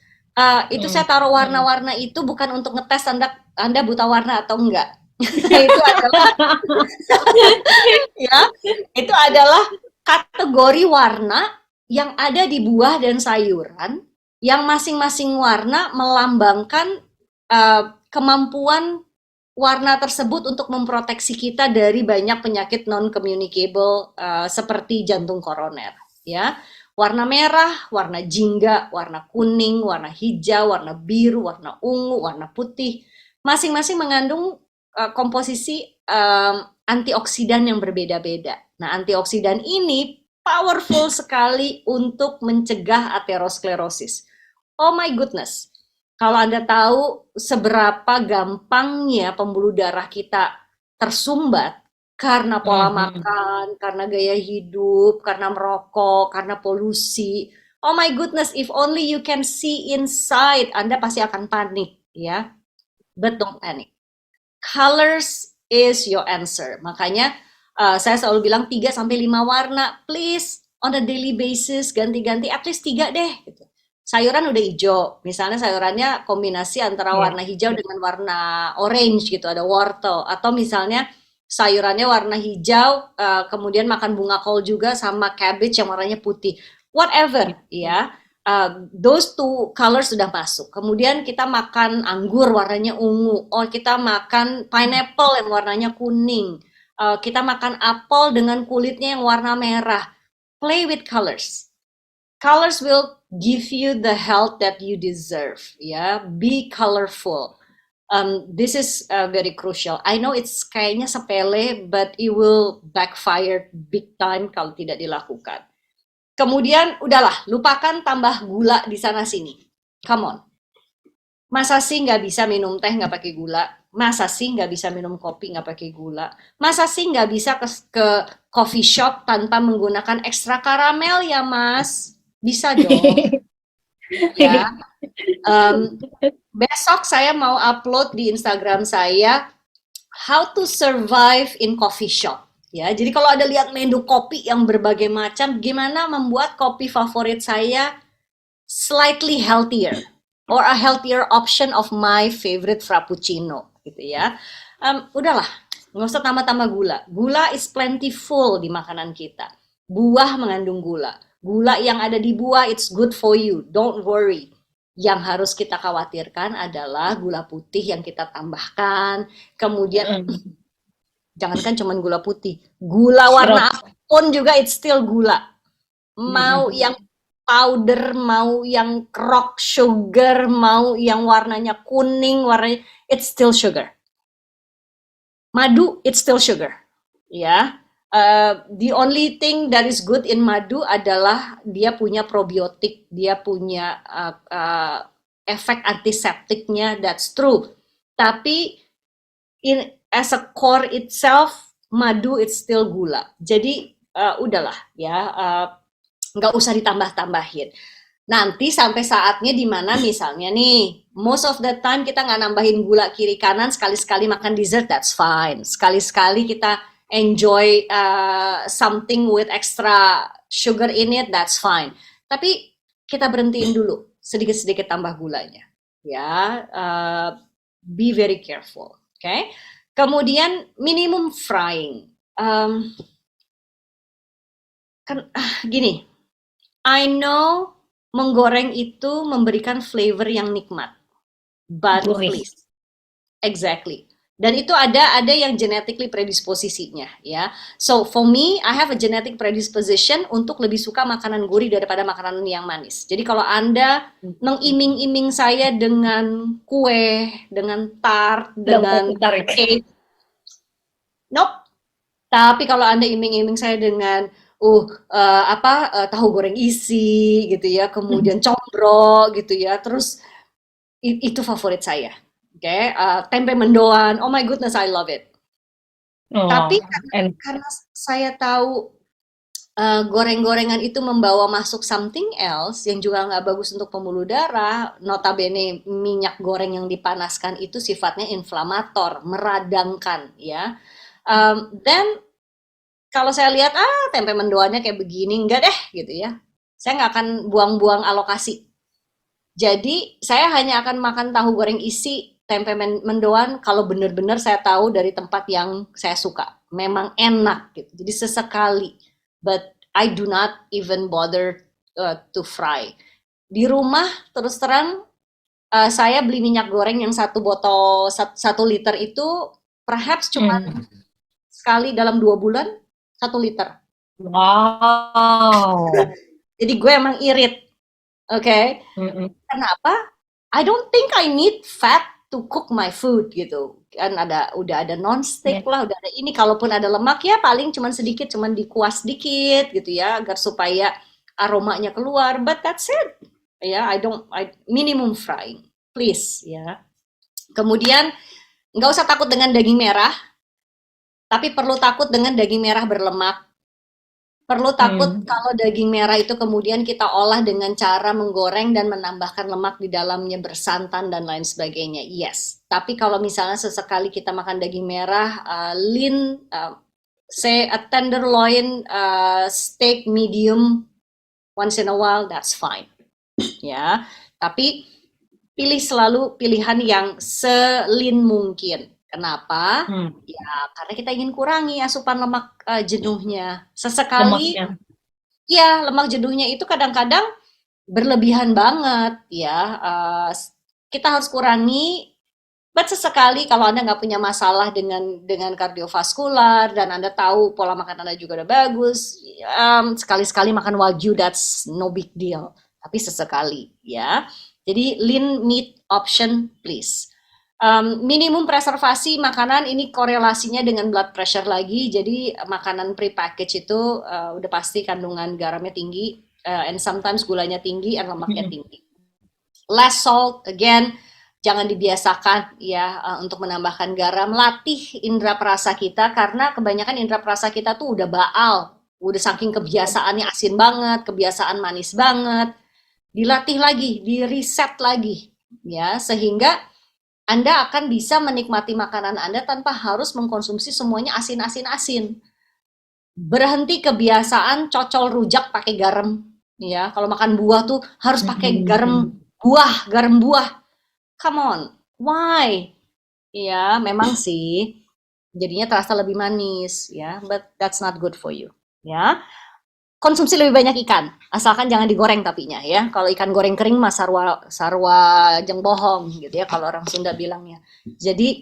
Itu saya taruh warna-warna itu bukan untuk ngetes Anda buta warna atau enggak. itu adalah ya, itu adalah kategori warna yang ada di buah dan sayuran yang masing-masing warna melambangkan kemampuan warna tersebut untuk memproteksi kita dari banyak penyakit non-communicable seperti jantung koroner. Ya, warna merah, warna jingga, warna kuning, warna hijau, warna biru, warna ungu, warna putih, masing-masing mengandung komposisi antioksidan yang berbeda-beda. Nah, antioksidan ini powerful sekali untuk mencegah aterosklerosis. Oh my goodness. Kalau Anda tahu seberapa gampangnya pembuluh darah kita tersumbat karena pola makan, karena gaya hidup, karena merokok, karena polusi. Oh my goodness, if only you can see inside, Anda pasti akan panik, ya. But don't panic. Colors is your answer. Makanya saya selalu bilang 3-5 warna, please on a daily basis ganti-ganti at least 3 deh gitu. Sayuran udah hijau, misalnya sayurannya kombinasi antara warna hijau dengan warna orange gitu, ada wortel, atau misalnya sayurannya warna hijau, kemudian makan bunga kol juga sama cabbage yang warnanya putih, whatever ya. Those two colors sudah masuk. Kemudian kita makan anggur warnanya ungu. Oh, kita makan pineapple yang warnanya kuning. Kita makan apel dengan kulitnya yang warna merah. Play with colors. Colors will give you the health that you deserve. Ya, be colorful. This is very crucial. I know it's kayaknya sepele, but it will backfire big time kalau tidak dilakukan. Kemudian udahlah, lupakan tambah gula di sana sini. Come on. Masa sih nggak bisa minum teh nggak pakai gula? Masa sih nggak bisa minum kopi nggak pakai gula? Masa sih nggak bisa ke coffee shop tanpa menggunakan ekstra karamel ya, Mas? Bisa dong. Ya. Besok saya mau upload di Instagram saya how to survive in coffee shop. Ya, jadi kalau ada lihat menu kopi yang berbagai macam, gimana membuat kopi favorit saya slightly healthier or a healthier option of my favorite frappuccino, gitu ya. Udahlah, nggak usah tambah-tambah gula. Gula is plentiful di makanan kita. Buah mengandung gula. Gula yang ada di buah it's good for you. Don't worry. Yang harus kita khawatirkan adalah gula putih yang kita tambahkan, kemudian jangankan cuma gula putih, gula warna apapun juga it's still gula. Mau yang powder, mau yang rock sugar, mau yang warnanya kuning, warnanya it's still sugar. Madu it's still sugar. Ya. The only thing that is good in madu adalah dia punya probiotik, dia punya efek antiseptiknya, that's true. Tapi as a core itself, madu it's still gula. Jadi udahlah ya, nggak usah ditambah-tambahin. Nanti sampai saatnya dimana misalnya nih, most of the time kita nggak nambahin gula kiri kanan, sekali-sekali makan dessert, that's fine. Sekali-sekali kita enjoy something with extra sugar in it, that's fine. Tapi kita berhentiin dulu, sedikit-sedikit tambah gulanya. Ya, be very careful. Okay? Kemudian minimum frying. Gini, I know menggoreng itu memberikan flavor yang nikmat, but Gurih. please, exactly. Dan itu ada yang genetically predisposisinya, ya. So for me, I have a genetic predisposition untuk lebih suka makanan gurih daripada makanan yang manis. Jadi kalau Anda mengiming-iming saya dengan kue, dengan tart, dengan cake, nope. Tapi kalau Anda iming-iming saya dengan tahu goreng isi gitu ya, kemudian combro gitu ya, terus itu favorit saya. Oke, tempe mendoan, oh my goodness, I love it. Tapi karena saya tahu goreng-gorengan itu membawa masuk something else yang juga nggak bagus untuk pembuluh darah, notabene minyak goreng yang dipanaskan itu sifatnya inflamator, meradangkan, ya. Dan kalau saya lihat, tempe mendoannya kayak begini, enggak deh, gitu ya. Saya nggak akan buang-buang alokasi. Jadi, saya hanya akan makan tahu goreng isi, tempe mendoan, kalau benar-benar saya tahu dari tempat yang saya suka. Memang enak, gitu. Jadi, sesekali. But I do not even bother to fry. Di rumah, terus terang, saya beli minyak goreng yang 1 liter itu, perhaps cuma sekali dalam 2 bulan, 1 liter. Wow. Jadi gue emang irit, oke? Kenapa? I don't think I need fat to cook my food gitu. Kan udah ada non-stick lah, udah ada ini. Kalaupun ada lemak ya paling cuman sedikit, cuman dikuas dikit gitu ya, agar supaya aromanya keluar. But that's it. Ya, minimum frying, please ya. Kemudian nggak usah takut dengan daging merah. Tapi perlu takut dengan daging merah berlemak. Perlu takut kalau daging merah itu kemudian kita olah dengan cara menggoreng dan menambahkan lemak di dalamnya, bersantan dan lain sebagainya. Yes. Tapi kalau misalnya sesekali kita makan daging merah, lean, say a tenderloin steak medium once in a while, that's fine. Ya. Tapi pilih selalu pilihan yang se-lean mungkin. Kenapa? Ya, karena kita ingin kurangi asupan lemak jenuhnya. Sesekali, ya lemak jenuhnya itu kadang-kadang berlebihan banget, ya. Kita harus kurangi. But sesekali kalau Anda nggak punya masalah dengan kardiovaskular dan Anda tahu pola makan Anda juga udah bagus, sekali-sekali makan wagyu, that's no big deal. Tapi sesekali, ya. Jadi lean meat option, please. Minimum preservasi makanan ini korelasinya dengan blood pressure lagi. Jadi makanan pre-package itu udah pasti kandungan garamnya tinggi, and sometimes gulanya tinggi, and lemaknya tinggi. Less salt, again, jangan dibiasakan ya untuk menambahkan garam. Latih indera perasa kita, karena kebanyakan indera perasa kita tuh udah baal, udah saking kebiasaannya asin banget, kebiasaan manis banget. Dilatih lagi, di reset lagi, ya, sehingga Anda akan bisa menikmati makanan Anda tanpa harus mengkonsumsi semuanya asin-asin-asin. Berhenti kebiasaan cocol rujak pakai garam, ya. Kalau makan buah tuh harus pakai garam buah. Come on, why? Ya, memang sih jadinya terasa lebih manis, ya, but that's not good for you, ya. Konsumsi lebih banyak ikan, asalkan jangan digoreng tapinya ya. Kalau ikan goreng kering mah sarwa jeng bohong gitu ya kalau orang Sunda bilangnya. Jadi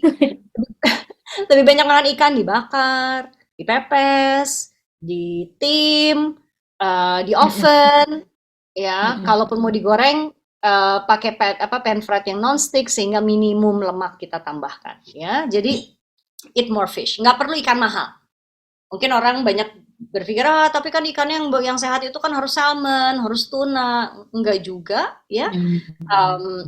lebih banyak makan ikan, dibakar, dipepes, ditim, di oven ya. Kalaupun mau digoreng pakai pan fried yang non-stick sehingga minimum lemak kita tambahkan ya. Jadi eat more fish, nggak perlu ikan mahal. Mungkin orang banyak berpikir, tapi kan ikan yang sehat itu kan harus salmon, harus tuna. Enggak juga, ya.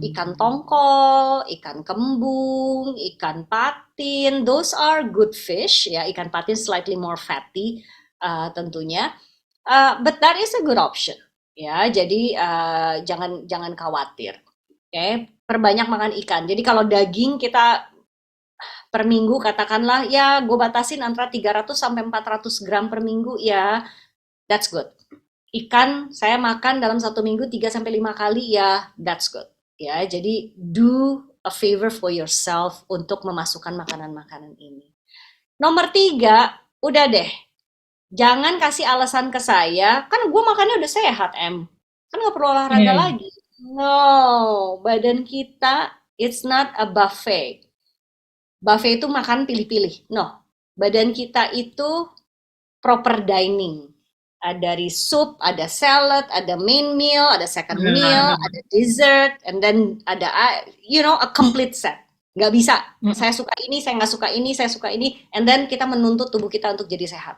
Ikan tongkol, ikan kembung, ikan patin, those are good fish. Ya, ikan patin slightly more fatty tentunya. But that is a good option. Ya, jadi jangan khawatir. Oke, perbanyak makan ikan. Jadi kalau daging kita per minggu, katakanlah ya gue batasin antara 300 sampai 400 gram per minggu, ya that's good. Ikan saya makan dalam satu minggu 3 sampai 5 kali, ya that's good. Ya, jadi do a favor for yourself untuk memasukkan makanan-makanan ini. Nomor 3, udah deh. Jangan kasih alasan ke saya, kan gue makannya udah sehat, Kan nggak perlu olahraga lagi. No, badan kita, it's not a buffet. Buffet itu makan pilih-pilih. No, badan kita itu proper dining. Dari soup, ada salad, ada main meal, ada second meal, ada dessert, and then ada a complete set. Nggak bisa, saya suka ini, saya nggak suka ini, saya suka ini, and then kita menuntut tubuh kita untuk jadi sehat.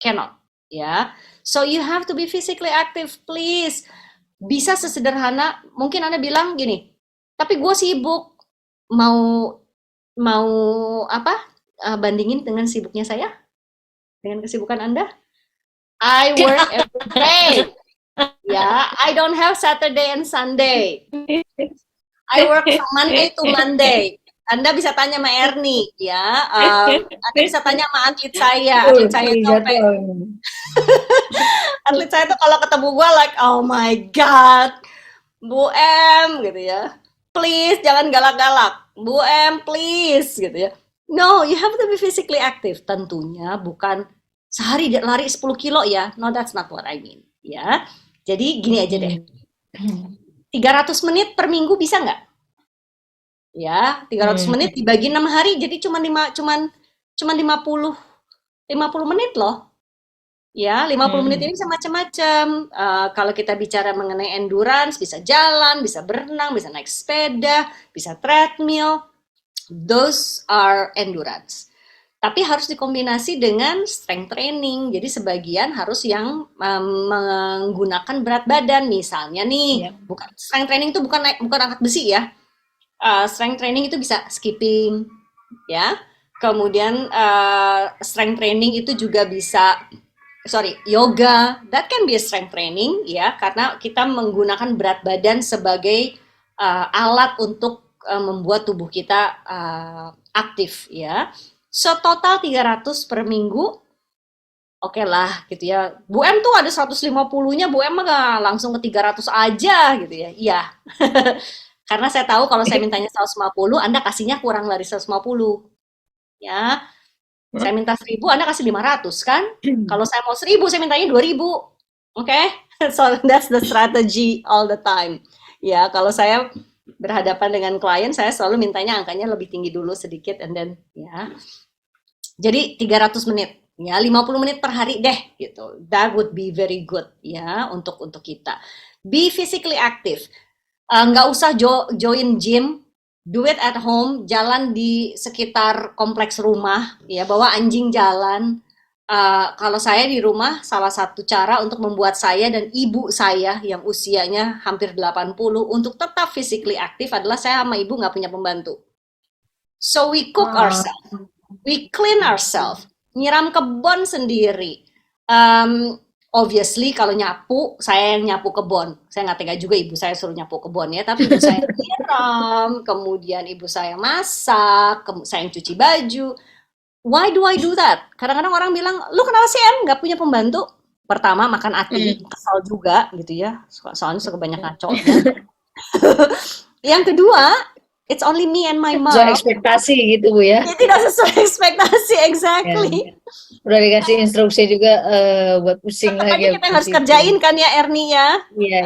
Cannot, ya. So you have to be physically active, please. Bisa sesederhana, mungkin Anda bilang gini, tapi gue sibuk, mau apa? Bandingin dengan sibuknya saya, dengan kesibukan Anda. I work every day. Yeah, I don't have Saturday and Sunday. I work from Monday to Monday. Anda bisa tanya sama Ernie, ya. Anda bisa tanya sama atlet saya. Atlet saya itu atlet saya tuh kalau ketemu gue like, oh my god, Bu M, gitu ya. Please jangan galak-galak. Bu M, please, gitu ya. No, you have to be physically active. Tentunya bukan sehari lari 10 kilo ya. No, that's not what I mean. Ya. Jadi gini aja deh. 300 menit per minggu bisa nggak? Ya, 300 menit dibagi 6 hari jadi cuma 50 menit loh. Ya, 50 menit ini bisa macam-macam. Kalau kita bicara mengenai endurance, bisa jalan, bisa berenang, bisa naik sepeda, bisa treadmill. Those are endurance. Tapi harus dikombinasi dengan strength training. Jadi sebagian harus yang menggunakan berat badan. Misalnya nih, bukan strength training itu bukan angkat besi ya. Strength training itu bisa skipping, ya. Kemudian strength training itu juga bisa yoga. That can be a strength training, ya, karena kita menggunakan berat badan sebagai alat untuk membuat tubuh kita aktif, ya. So total 300 per minggu, oke lah gitu ya. Bu M tuh ada 150-nya, Bu M mah langsung ke 300 aja gitu ya. Iya. Karena saya tahu kalau saya mintanya 150, Anda kasihnya kurang dari 150. Ya. Saya minta 1.000, Anda kasih 500 kan? Kalau saya mau 1.000, saya mintanya 2.000. Oke? So that's the strategy all the time. Ya, kalau saya berhadapan dengan klien, saya selalu mintanya angkanya lebih tinggi dulu sedikit, and then ya. Jadi 300 menit, ya 50 menit per hari deh, gitu. That would be very good, ya, untuk kita. Be physically active. Nggak usah join gym, do it at home, jalan di sekitar kompleks rumah, ya, bawa anjing jalan. Kalau saya di rumah, salah satu cara untuk membuat saya dan ibu saya yang usianya hampir 80 untuk tetap physically aktif adalah saya sama ibu nggak punya pembantu. So we cook ourselves, we clean ourselves, nyiram kebun sendiri. Obviously kalau nyapu, saya yang nyapu kebun. Saya nggak tega juga ibu saya suruh nyapu kebun ya, tapi ibu saya nyiram, kemudian ibu saya masak, saya yang cuci baju. Why do I do that? Kadang-kadang orang bilang, lu kenapa sih nggak punya pembantu? Pertama, makan hati, kesal juga gitu ya, soalnya suka banyak ngaco. Yang kedua, it's only me and my mom. Sesuai ekspektasi gitu Bu ya? Tidak sesuai ekspektasi, exactly. Udah dikasih instruksi juga buat pusing lagi. Kita harus kerjain kan ya Ernie ya? Iya.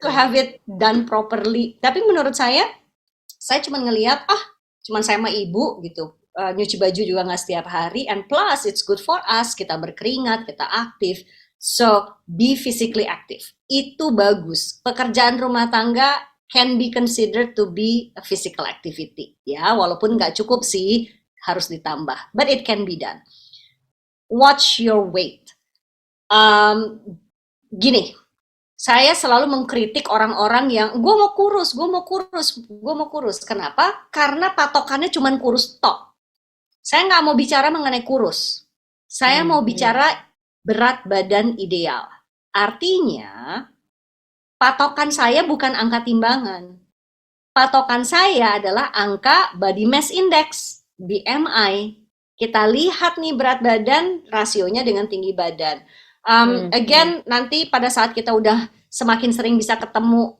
To have it done properly. Tapi menurut saya cuma ngelihat, cuman saya sama ibu gitu. Nyuci baju juga nggak setiap hari, and plus it's good for us, kita berkeringat, kita aktif, so be physically active, itu bagus. Pekerjaan rumah tangga can be considered to be a physical activity, ya, walaupun nggak cukup sih, harus ditambah, but it can be done. Watch your weight. Gini, saya selalu mengkritik orang-orang yang gue mau kurus. Kenapa? Karena patokannya cuma kurus tok. Saya nggak mau bicara mengenai kurus. Saya mau bicara berat badan ideal. Artinya, patokan saya bukan angka timbangan. patokan saya adalah angka body mass index, BMI. Kita lihat nih berat badan rasionya dengan tinggi badan. Again, nanti pada saat kita udah semakin sering bisa ketemu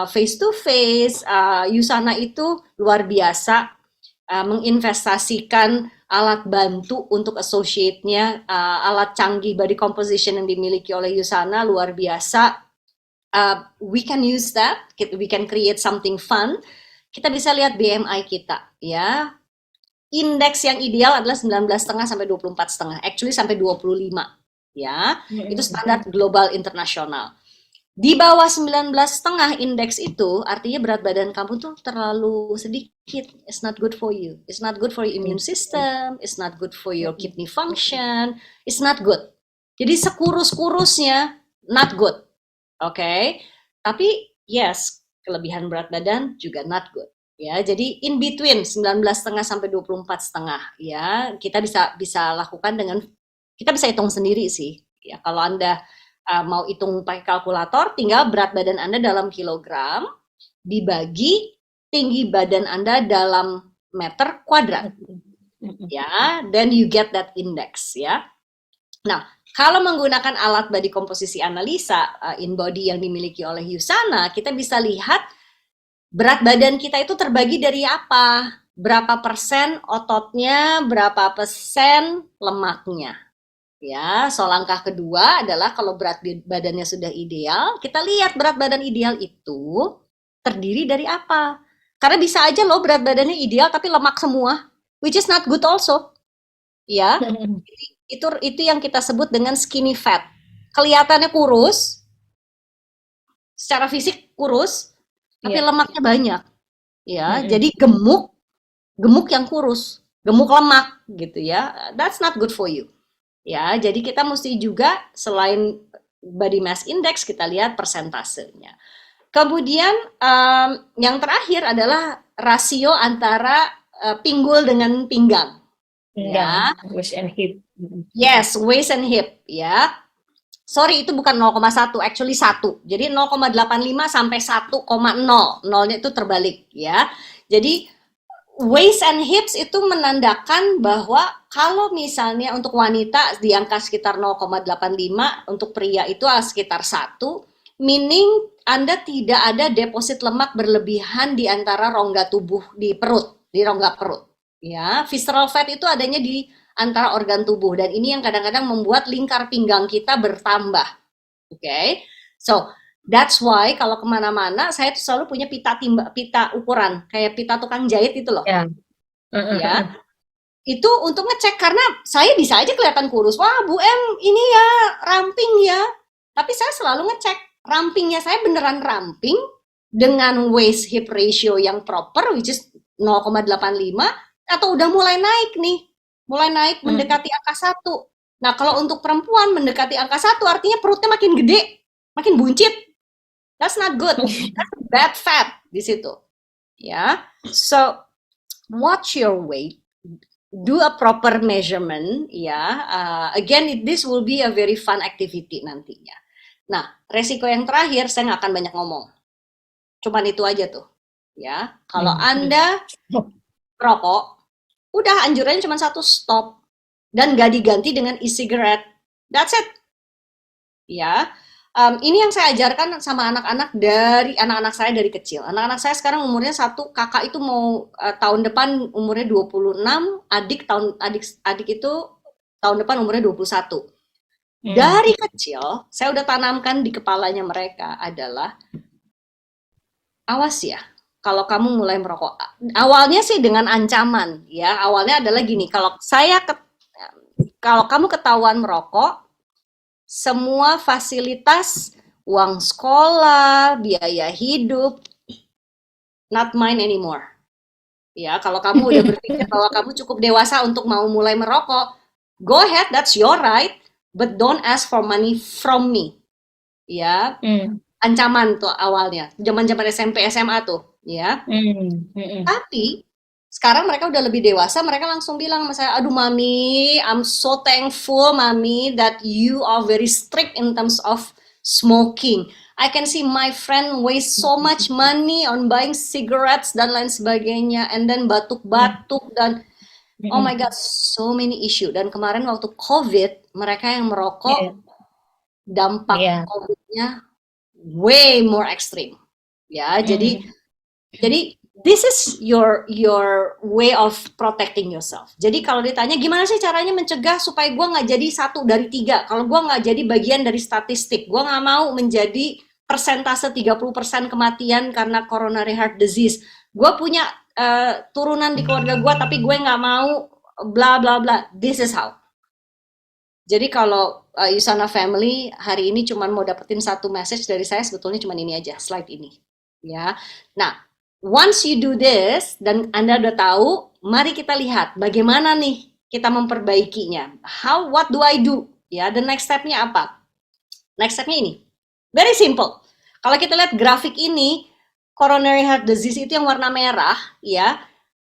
face to face, Yusana itu luar biasa menginvestasikan alat bantu untuk associate-nya, alat canggih body composition yang dimiliki oleh Yusana luar biasa. We can use that, we can create something fun. Kita bisa lihat BMI kita, ya. Indeks yang ideal adalah 19,5 sampai 24,5, actually sampai 25, ya. Itu standar global internasional. Di bawah 19,5 indeks itu artinya berat badan kamu tuh terlalu sedikit. It's not good for you. It's not good for your immune system. It's not good for your kidney function. It's not good. Jadi sekurus-kurusnya not good. Oke. Tapi yes, kelebihan berat badan juga not good. Ya, jadi in between 19,5 sampai 24,5 ya. Kita bisa lakukan dengan, kita bisa hitung sendiri sih. Ya, kalau Anda mau hitung pakai kalkulator, tinggal berat badan Anda dalam kilogram dibagi tinggi badan Anda dalam meter kuadrat. Ya, then you get that index, ya. Nah, kalau menggunakan alat body komposisi analisa in body yang dimiliki oleh Yusana, kita bisa lihat berat badan kita itu terbagi dari apa? Berapa persen ototnya, berapa persen lemaknya. Ya, so langkah kedua adalah kalau berat badannya sudah ideal, kita lihat berat badan ideal itu terdiri dari apa. Karena bisa aja loh berat badannya ideal tapi lemak semua, which is not good also. Ya, itu yang kita sebut dengan skinny fat. Kelihatannya kurus, secara fisik kurus, tapi lemaknya banyak. Ya, jadi gemuk yang kurus, gemuk lemak gitu ya. That's not good for you. Ya, jadi kita mesti juga selain body mass index kita lihat persentasenya. Kemudian yang terakhir adalah rasio antara pinggul dengan pinggang. Ya, waist and hip. Yes, waist and hip ya. Sorry, itu bukan 0,1, actually 1. Jadi 0,85 sampai 1,0. Nolnya itu terbalik ya. Jadi waist and hips itu menandakan bahwa kalau misalnya untuk wanita di angka sekitar 0,85, untuk pria itu sekitar 1, meaning Anda tidak ada deposit lemak berlebihan di antara rongga tubuh di perut, di rongga perut. Ya, visceral fat itu adanya di antara organ tubuh dan ini yang kadang-kadang membuat lingkar pinggang kita bertambah. Oke, so that's why kalau kemana-mana saya tuh selalu punya pita ukuran kayak pita tukang jahit itu loh. Ya, itu untuk ngecek karena saya bisa aja kelihatan kurus. Wah, Bu M ini ya ramping ya. Tapi saya selalu ngecek rampingnya saya beneran ramping dengan waist hip ratio yang proper, which is 0,85 atau udah mulai naik nih, mulai naik mendekati angka 1. Nah, kalau untuk perempuan mendekati angka 1 artinya perutnya makin gede, makin buncit. That's not good. That's bad fat di situ. Ya. So, watch your weight. Do a proper measurement, ya. Again, this will be a very fun activity nantinya. Nah, resiko yang terakhir saya nggak akan banyak ngomong. Cuman itu aja tuh, ya. Kalau Anda rokok, udah anjurannya cuma 1, stop dan nggak diganti dengan e-cigarette. That's it. Ya. Ini yang saya ajarkan sama anak-anak saya dari kecil. Anak-anak saya sekarang umurnya 1, kakak itu mau tahun depan umurnya 26, adik itu tahun depan umurnya 21. Dari kecil saya udah tanamkan di kepalanya mereka adalah awas ya kalau kamu mulai merokok. Awalnya sih dengan ancaman ya. Awalnya adalah gini, kalau kamu ketahuan merokok, semua fasilitas, uang sekolah, biaya hidup, not mine anymore. Ya, kalau kamu udah berpikir bahwa kamu cukup dewasa untuk mau mulai merokok, go ahead, that's your right, but don't ask for money from me. Ya, ancaman tuh awalnya, zaman-zaman SMP, SMA tuh, ya. Tapi sekarang mereka udah lebih dewasa, mereka langsung bilang sama saya, aduh mami, I'm so thankful mami that you are very strict in terms of smoking. I can see my friend waste so much money on buying cigarettes dan lain sebagainya, and then batuk-batuk dan oh my God, so many issue. Dan kemarin waktu COVID, mereka yang merokok, dampak Iya. COVID-nya way more extreme. Ya, jadi this is your way of protecting yourself. Jadi kalau ditanya gimana sih caranya mencegah supaya gue nggak jadi 1 dari 3, kalau gue nggak jadi bagian dari statistik, gue nggak mau menjadi persentase 30% kematian karena coronary heart disease. Gue punya turunan di keluarga gue, tapi gue nggak mau bla bla bla. This is how. Jadi kalau Yusana Family hari ini cuma mau dapetin satu message dari saya, sebetulnya cuma ini aja, slide ini. Ya, nah, once you do this dan Anda udah tahu, mari kita lihat bagaimana nih kita memperbaikinya. What do I do? Ya, the next step-nya apa? Next step-nya ini. Very simple. Kalau kita lihat grafik ini, coronary heart disease itu yang warna merah, ya.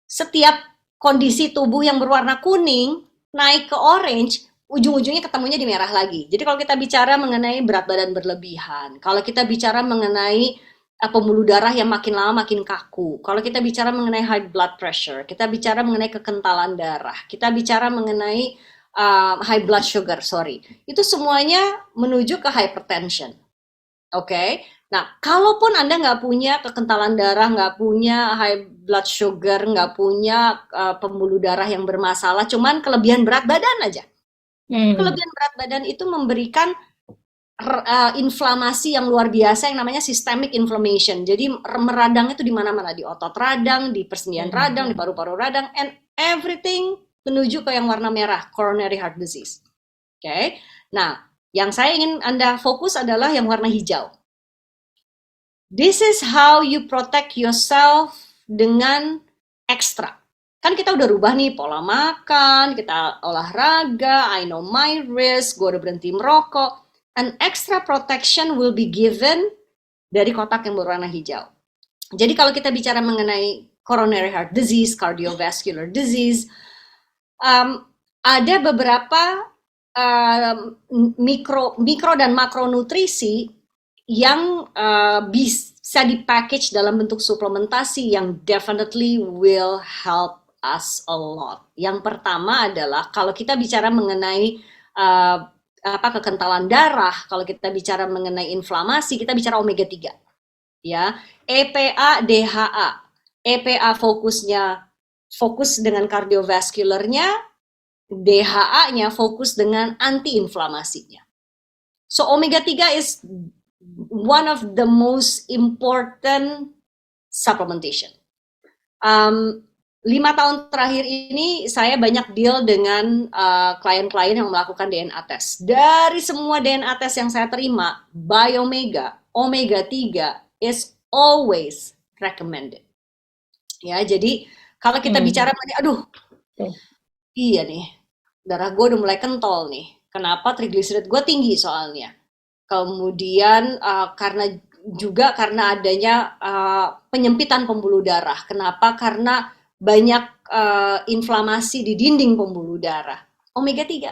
Setiap kondisi tubuh yang berwarna kuning naik ke orange, ujung-ujungnya ketemunya di merah lagi. Jadi kalau kita bicara mengenai berat badan berlebihan, kalau kita bicara mengenai pembuluh darah yang makin lama makin kaku, kalau kita bicara mengenai high blood pressure, kita bicara mengenai kekentalan darah, kita bicara mengenai high blood sugar, itu semuanya menuju ke hypertension. Oke? Nah, kalaupun Anda nggak punya kekentalan darah, nggak punya high blood sugar, nggak punya pembuluh darah yang bermasalah, cuman kelebihan berat badan aja. Kelebihan berat badan itu memberikan inflamasi yang luar biasa yang namanya systemic inflammation. Jadi meradang itu di mana-mana, di otot radang, di persendian radang, di paru-paru radang, and everything menuju ke yang warna merah, coronary heart disease. Oke. Nah, yang saya ingin Anda fokus adalah yang warna hijau. This is how you protect yourself dengan ekstra. Kan kita udah rubah nih pola makan, kita olahraga, I know my risk, gue udah berhenti merokok. An extra protection will be given dari kotak yang berwarna hijau. Jadi kalau kita bicara mengenai coronary heart disease, cardiovascular disease, ada beberapa mikro dan makronutrisi yang bisa dipackage dalam bentuk suplementasi yang definitely will help us a lot. Yang pertama adalah kalau kita bicara mengenai kekentalan darah, kalau kita bicara mengenai inflamasi, kita bicara omega 3. Ya, EPA, DHA. EPA fokus dengan kardiovaskularnya, DHA-nya fokus dengan antiinflamasinya. So omega 3 is one of the most important supplementation. 5 tahun terakhir ini saya banyak deal dengan klien-klien yang melakukan DNA test. Dari semua DNA test yang saya terima, Biomega, omega 3 is always recommended. Ya, jadi kalau kita bicara, aduh, iya nih, darah gue udah mulai kentol nih. Kenapa? Triglyceride gue tinggi soalnya. Kemudian karena adanya penyempitan pembuluh darah. Kenapa? Karena banyak inflamasi di dinding pembuluh darah. Omega 3.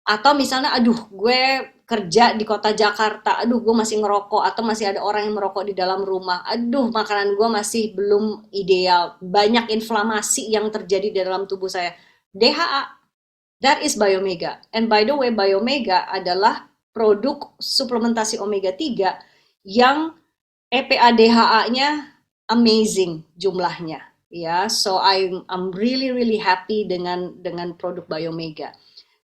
Atau misalnya, aduh gue kerja di kota Jakarta, aduh gue masih ngerokok, atau masih ada orang yang merokok di dalam rumah, aduh makanan gue masih belum ideal, banyak inflamasi yang terjadi di dalam tubuh saya. DHA, that is Biomega. And by the way, Biomega adalah produk suplementasi omega 3 yang EPA DHA-nya amazing jumlahnya. Ya, so I'm really happy dengan produk Biomega.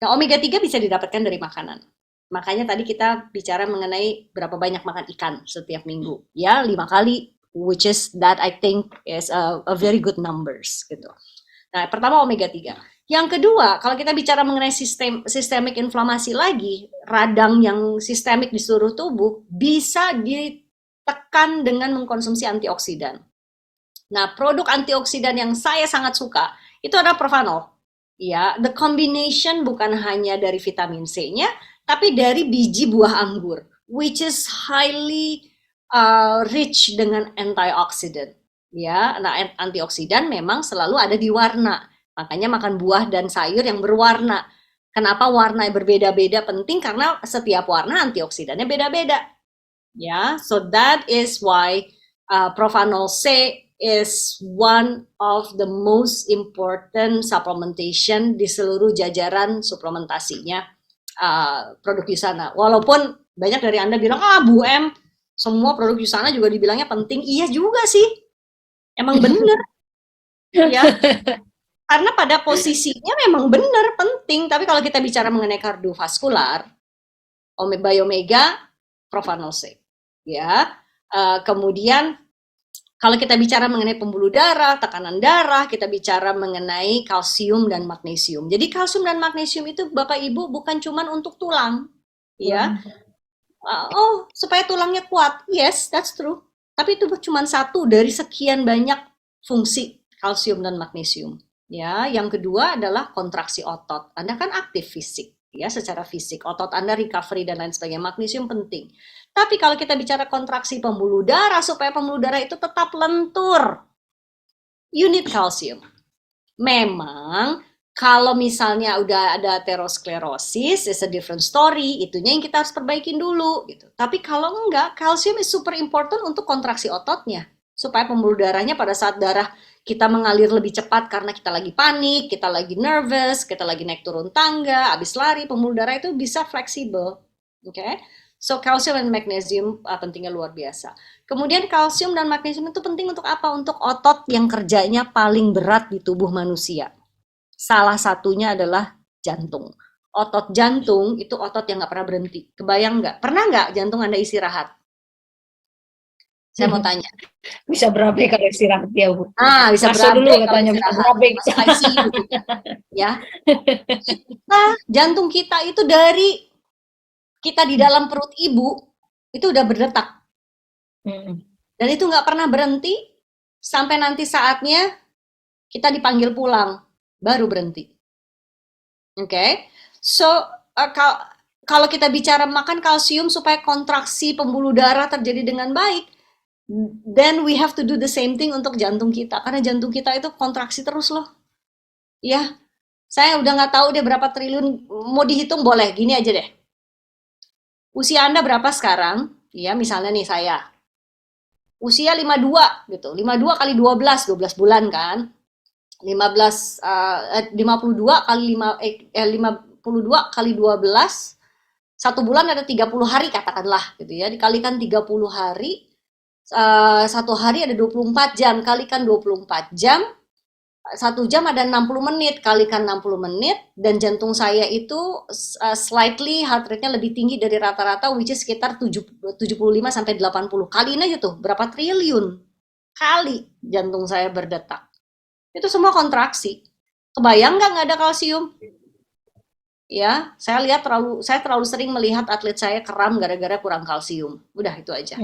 Nah, omega 3 bisa didapatkan dari makanan. Makanya tadi kita bicara mengenai berapa banyak makan ikan setiap minggu. Ya, 5 kali, which is that I think is a very good numbers gitu. Nah, pertama omega 3. Yang kedua, kalau kita bicara mengenai sistemik inflamasi lagi, radang yang sistemik di seluruh tubuh bisa ditekan dengan mengkonsumsi antioksidan. Nah, produk antioksidan yang saya sangat suka itu adalah Propanol. Ya, the combination bukan hanya dari vitamin C-nya, tapi dari biji buah anggur, which is highly rich dengan antioksidan. Ya, nah antioksidan memang selalu ada di warna. Makanya makan buah dan sayur yang berwarna. Kenapa warna berbeda-beda penting? Karena setiap warna antioksidannya beda-beda. Ya, so that is why Propanol C is one of the most important supplementation di seluruh jajaran suplementasinya produk Yusana. Walaupun banyak dari Anda bilang, Bu M, semua produk Yusana juga dibilangnya penting. Iya juga sih, emang bener. Ya, karena pada posisinya memang benar penting. Tapi kalau kita bicara mengenai kardiovaskular, Biomega, Propanol C. Ya, kemudian kalau kita bicara mengenai pembuluh darah, tekanan darah, kita bicara mengenai kalsium dan magnesium. Jadi kalsium dan magnesium itu Bapak Ibu bukan cuma untuk tulang, ya. Supaya tulangnya kuat. Yes, that's true. Tapi itu cuma satu dari sekian banyak fungsi kalsium dan magnesium. Ya, yang kedua adalah kontraksi otot. Anda kan aktif fisik, ya, secara fisik. Otot Anda recovery dan lain sebagainya. Magnesium penting. Tapi kalau kita bicara kontraksi pembuluh darah, supaya pembuluh darah itu tetap lentur, you need kalsium. Memang kalau misalnya udah ada aterosklerosis, is a different story. Itunya yang kita harus perbaikin dulu, gitu. Tapi kalau enggak, kalsium is super important untuk kontraksi ototnya, supaya pembuluh darahnya pada saat darah kita mengalir lebih cepat karena kita lagi panik, kita lagi nervous, kita lagi naik turun tangga, habis lari, pembuluh darah itu bisa fleksibel. Oke? So kalsium dan magnesium pentingnya luar biasa. Kemudian kalsium dan magnesium itu penting untuk apa? Untuk otot yang kerjanya paling berat di tubuh manusia. Salah satunya adalah jantung. Otot jantung itu otot yang nggak pernah berhenti. Kebayang nggak? Pernah nggak jantung Anda istirahat? Saya mau tanya. Bisa berapa kalau istirahat ya, Bu? Bisa berapa dulu katanya, bisa berapa? ICU, ya. Jantung kita itu dari kita di dalam perut ibu itu udah berdetak. Dan itu nggak pernah berhenti sampai nanti saatnya kita dipanggil pulang, baru berhenti. Oke? So, kalau kita bicara makan kalsium supaya kontraksi pembuluh darah terjadi dengan baik, then we have to do the same thing untuk jantung kita. Karena jantung kita itu kontraksi terus loh. Ya, saya udah nggak tahu deh berapa triliun, mau dihitung boleh, gini aja deh. Usia Anda berapa sekarang? Ya, misalnya nih saya. Usia 52 gitu. 52 kali 12 bulan kan. 52 kali 52 kali 12 1 bulan ada 30 hari katakanlah gitu ya. Dikalikan 30 hari, 1 hari ada 24 jam, kalikan 24 jam, 1 jam ada 60 menit, kalikan 60 menit, dan jantung saya itu slightly heart rate-nya lebih tinggi dari rata-rata, which is sekitar 75 sampai 80. Kaliin aja tuh, berapa triliun kali jantung saya berdetak. Itu semua kontraksi. Kebayang nggak ada kalsium? Ya, saya terlalu sering melihat atlet saya kram gara-gara kurang kalsium. Udah itu aja.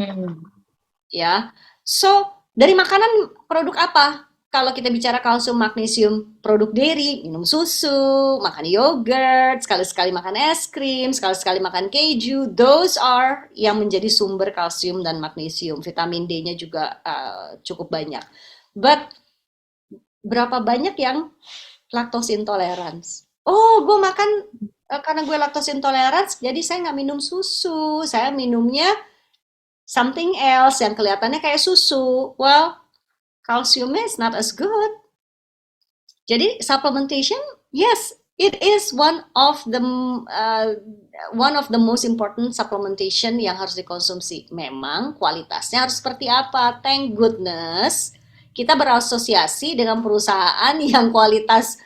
Ya, so dari makanan produk apa? Kalau kita bicara kalsium, magnesium, produk dairy, minum susu, makan yogurt, sekali-sekali makan es krim, sekali-sekali makan keju, those are yang menjadi sumber kalsium dan magnesium. Vitamin D-nya juga cukup banyak. But berapa banyak yang lactose intolerance? Gue makan karena gue lactose intolerance, jadi saya nggak minum susu, saya minumnya something else yang kelihatannya kayak susu. Well, calciumnya is not as good. Jadi supplementation, yes, it is one of the most important supplementation yang harus dikonsumsi. Memang kualitasnya harus seperti apa? Thank goodness kita berasosiasi dengan perusahaan yang kualitas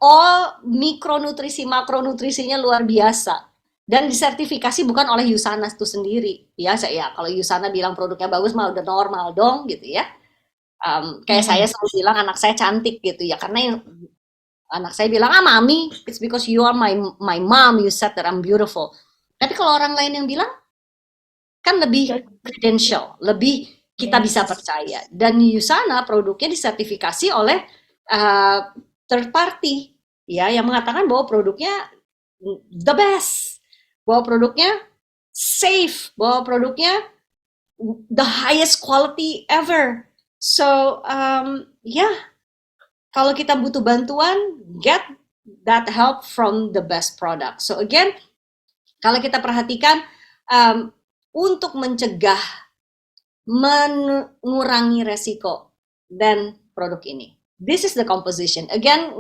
all mikronutrisi, makronutrisinya luar biasa. Dan disertifikasi bukan oleh Yusana itu sendiri. Ya, kalau Yusana bilang produknya bagus mah udah normal dong gitu ya. Kayak saya selalu bilang anak saya cantik gitu ya, karena anak saya bilang, mami, it's because you are my mom, you said that I'm beautiful. Tapi kalau orang lain yang bilang, kan lebih credential, lebih kita bisa percaya. Dan Yusana produknya disertifikasi oleh third party, ya, yang mengatakan bahwa produknya the best, bahwa produknya safe, bahwa produknya the highest quality ever. So, kalau kita butuh bantuan, get that help from the best product. So again, kalau kita perhatikan, untuk mencegah, mengurangi resiko dan produk ini. This is the composition. Again,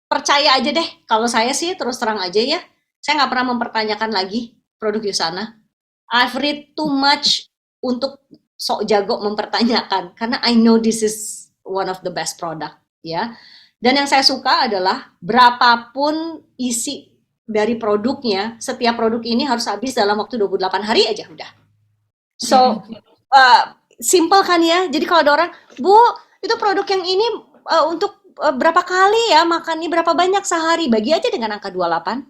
percaya aja deh. Kalau saya sih terus terang aja ya, saya nggak pernah mempertanyakan lagi produk Yusana. I've read too much untuk sok jago mempertanyakan, karena I know this is one of the best product, ya. Dan yang saya suka adalah berapapun isi dari produknya, setiap produk ini harus habis dalam waktu 28 hari aja udah. So, simple kan ya? Jadi kalau ada orang, Bu, itu produk yang ini untuk berapa kali ya makannya, berapa banyak sehari? Bagi aja dengan angka 28,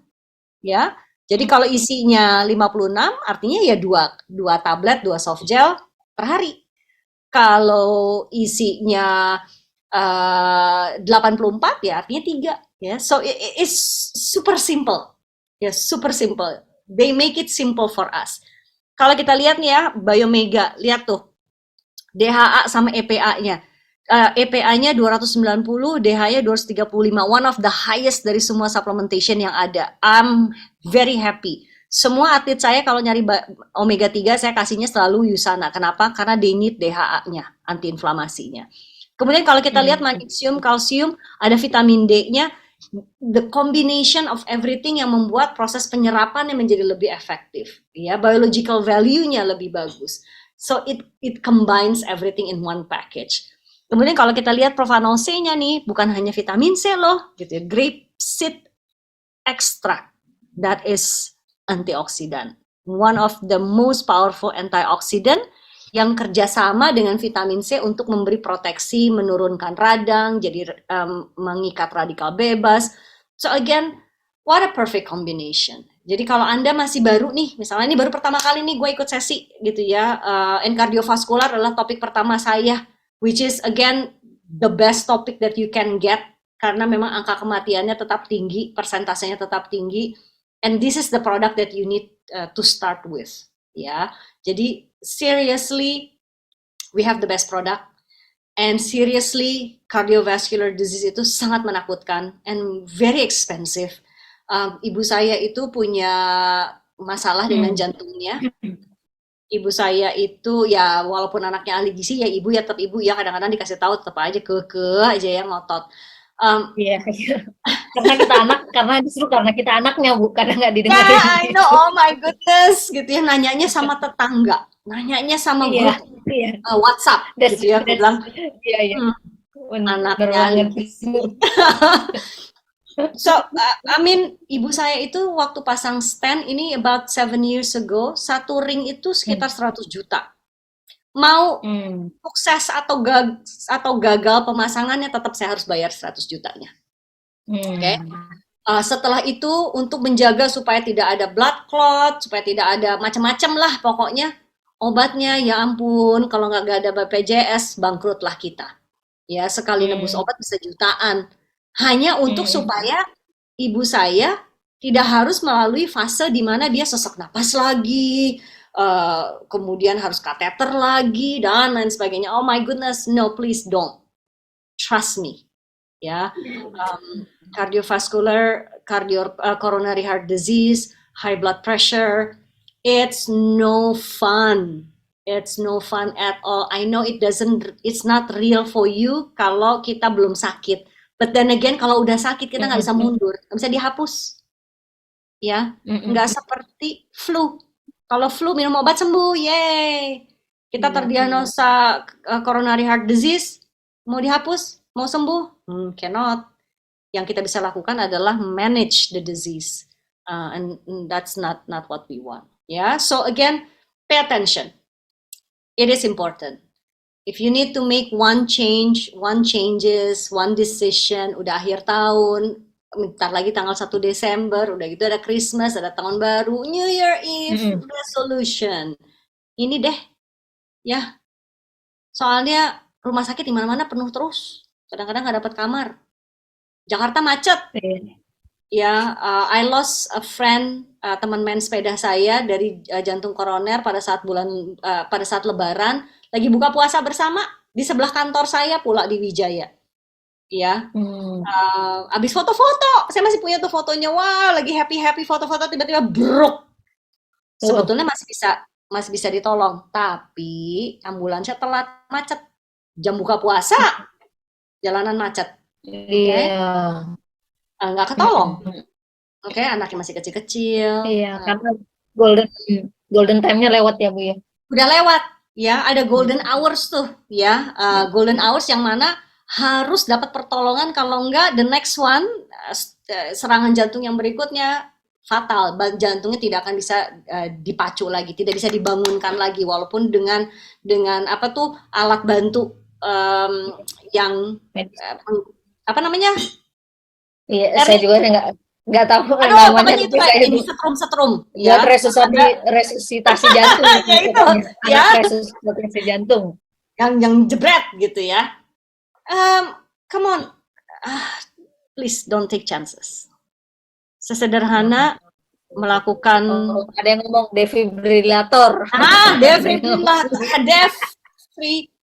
ya. Jadi kalau isinya 56, artinya ya 2 tablet, 2 soft gel per hari. Kalau isinya 84, ya artinya 3. Ya. So it's super simple. Ya, super simple. They make it simple for us. Kalau kita lihat nih ya, Biomega, lihat tuh. DHA sama EPA-nya. EPA-nya 290, DHA-nya 235. One of the highest dari semua supplementation yang ada. I'm very happy. Semua atlet saya kalau nyari omega 3 saya kasihnya selalu Yusana. Kenapa? Karena they need DHA-nya, antiinflamasinya. Kemudian kalau kita lihat magnesium, kalsium, ada vitamin D-nya. The combination of everything yang membuat proses penyerapannya menjadi lebih efektif. Ya, biological value-nya lebih bagus. So it combines everything in one package. Kemudian kalau kita lihat Propanol C-nya nih, bukan hanya vitamin C loh, gitu ya. Grape seed extract, that is antioksidan. One of the most powerful antioxidant yang kerjasama dengan vitamin C untuk memberi proteksi, menurunkan radang, jadi mengikat radikal bebas. So again, what a perfect combination. Jadi kalau Anda masih baru nih, misalnya ini baru pertama kali nih gue ikut sesi gitu ya, and cardiovascular adalah topik pertama saya, which is again the best topic that you can get, karena memang angka kematiannya tetap tinggi, persentasenya tetap tinggi, and this is the product that you need to start with, ya. Jadi seriously, we have the best product, and seriously, cardiovascular disease itu sangat menakutkan and very expensive. Ibu saya itu punya masalah dengan jantungnya. Ibu saya itu ya walaupun anaknya ahli gizi ya ibu ya tetap ibu ya, kadang-kadang dikasih tahu tetap aja keke aja yang ngotot. Iya. Karena justru karena kita anaknya Bu, kadang nggak didengarin. Yeah, I know, oh my goodness, gitu ya, nanyanya sama tetangga, nanyanya sama grup WhatsApp, gitu ya, aku bilang, anaknya ahli gizi. So, I mean, ibu saya itu waktu pasang stent ini about 7 years ago, satu ring itu sekitar 100 juta. Mau sukses atau gagal pemasangannya, tetap saya harus bayar 100 jutanya. Oke. Setelah itu untuk menjaga supaya tidak ada blood clot, supaya tidak ada macam-macam lah pokoknya, obatnya ya ampun, kalau nggak ada BPJS bangkrutlah kita. Ya, sekali nebus obat bisa jutaan. Hanya untuk supaya ibu saya tidak harus melalui fase di mana dia sesak napas lagi, kemudian harus kateter lagi, dan lain sebagainya. Oh my goodness, no, please don't. Trust me. Ya, cardiovascular, coronary heart disease, high blood pressure, it's no fun. It's no fun at all. I know it's not real for you kalau kita belum sakit. But then again, kalau udah sakit kita nggak bisa mundur, nggak bisa dihapus, ya. Nggak seperti flu. Kalau flu minum obat sembuh, yay. Kita terdiagnosa coronary heart disease, mau dihapus, mau sembuh, cannot. Yang kita bisa lakukan adalah manage the disease, and that's not what we want, ya. So again, pay attention. It is important. If you need to make one changes, one decision, udah akhir tahun, bentar lagi tanggal 1 Desember, udah gitu ada Christmas, ada tahun baru, New Year Eve, resolution. Ini deh, ya. Soalnya rumah sakit di mana-mana penuh terus. Kadang-kadang nggak dapat kamar. Jakarta macet. Ya, I lost a friend, teman main sepeda saya dari jantung koroner pada saat Lebaran. Lagi buka puasa bersama di sebelah kantor saya pula di Wijaya, ya. Abis foto-foto, saya masih punya tuh fotonya, wah lagi happy foto-foto, tiba-tiba brok, Sebetulnya masih bisa ditolong, tapi ambulansnya telat, macet. Jam buka puasa, jalanan macet. Oke, Iya. nggak ketolong. Mm-mm. Oke, anaknya masih kecil-kecil. Iya, karena golden golden time-nya lewat ya, Bu ya. Udah lewat, ya. Ada golden Mm-mm. hours tuh, ya. Golden hours yang mana harus dapat pertolongan, kalau enggak the next one, serangan jantung yang berikutnya fatal. Jantungnya tidak akan bisa dipacu lagi, tidak bisa dibangunkan lagi, walaupun dengan apa tuh alat bantu yang Medis. apa namanya? Iya, saya Erni, juga nggak tahu aduh, namanya, pokoknya itu tapi saya ini setrum-setrum, buat ya. Ada, resusitasi jantung itu ya itu, katanya, anak ya, resusitasi jantung. yang jebret gitu ya. Come on, ah, please don't take chances. Sesederhana melakukan Oh, ada yang ngomong defibrilator. defibrillator,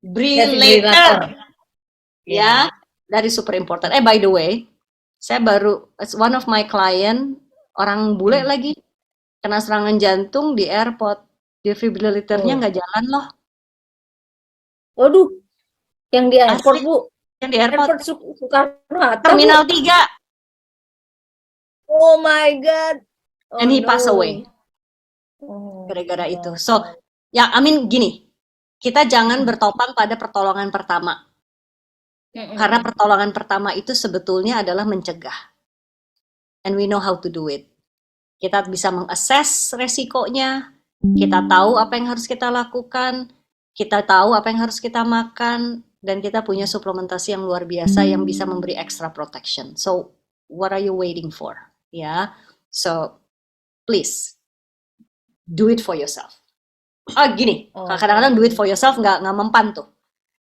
Defibrilator. ya, Ya. that is super important. By the way, saya baru one of my client, orang bule Hmm. lagi, kena serangan jantung di airport, defibrillatornya Oh. nggak jalan loh. Waduh, yang di airport, Asli, Bu. yang di airport, Airport Soekarno-Hatta, Bu. Terminal 3, Oh my God. Oh and he no. pass away Oh gara-gara my itu. God. So, ya, gini, kita jangan bertopang pada pertolongan pertama. Karena pertolongan pertama itu sebetulnya adalah mencegah. And we know how to do it. Kita bisa mengakses resikonya, kita tahu apa yang harus kita lakukan, kita tahu apa yang harus kita makan, dan kita punya suplementasi yang luar biasa yang bisa memberi extra protection. So, what are you waiting for? Ya, so please do it for yourself. Gini, kadang-kadang do it for yourself nggak mempan tuh.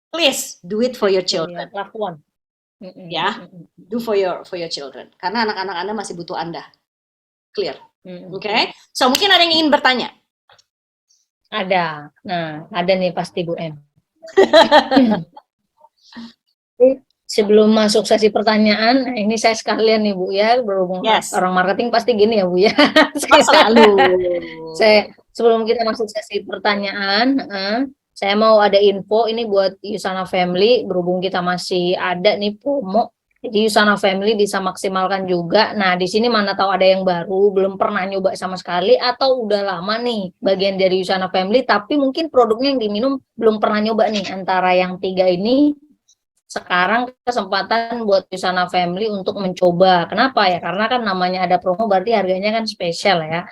Please do it for your children. Ya, do for your children. Karena anak-anak Anda masih butuh Anda. Clear. Oke. So mungkin ada yang ingin bertanya. Ada. Nah, ada nih pasti Bu M. Sebelum masuk sesi pertanyaan, ini saya sekalian nih Bu ya, berhubung orang marketing pasti gini ya Bu ya. Selalu. Sebelum kita masuk sesi pertanyaan, saya mau ada info ini buat Yusana Family, berhubung kita masih ada nih promo. Jadi Yusana Family bisa maksimalkan juga. Nah, di sini mana tahu ada yang baru, belum pernah nyoba sama sekali, atau udah lama nih bagian dari Yusana Family, tapi mungkin produknya yang diminum belum pernah nyoba nih. Antara yang 3 ini, sekarang kesempatan buat Yusana Family untuk mencoba. Kenapa ya? Karena kan namanya ada promo, berarti harganya kan spesial ya.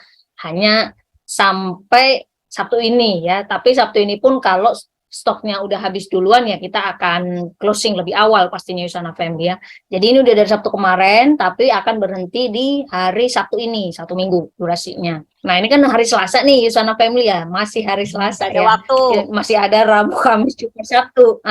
Hanya sampai Sabtu ini ya. Tapi Sabtu ini pun kalau stoknya udah habis duluan ya kita akan closing lebih awal pastinya Yusana Family ya. Jadi ini udah dari Sabtu kemarin, tapi akan berhenti di hari Sabtu ini, 1 minggu durasinya. Nah ini kan hari Selasa nih Yusana Family ya, masih hari Selasa ada ya. Waktu. Masih ada Rabu, Kamis, Jumat, Sabtu.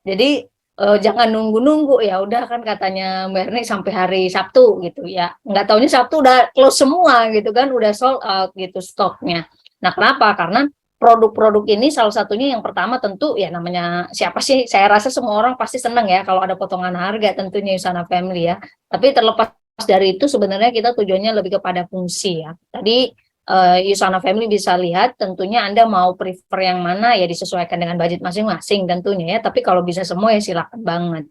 Jadi jangan nunggu-nunggu, ya udah kan katanya Mbak Erni sampai hari Sabtu gitu ya. Nggak taunya Sabtu udah close semua gitu kan, udah sold out gitu stoknya. Nah kenapa? Karena produk-produk ini salah satunya yang pertama tentu ya namanya siapa sih, saya rasa semua orang pasti senang ya kalau ada potongan harga tentunya Yusana Family ya. Tapi terlepas dari itu sebenarnya kita tujuannya lebih kepada fungsi ya. Tadi Yusana Family bisa lihat tentunya Anda mau prefer yang mana ya disesuaikan dengan budget masing-masing tentunya ya, tapi kalau bisa semua ya silakan banget.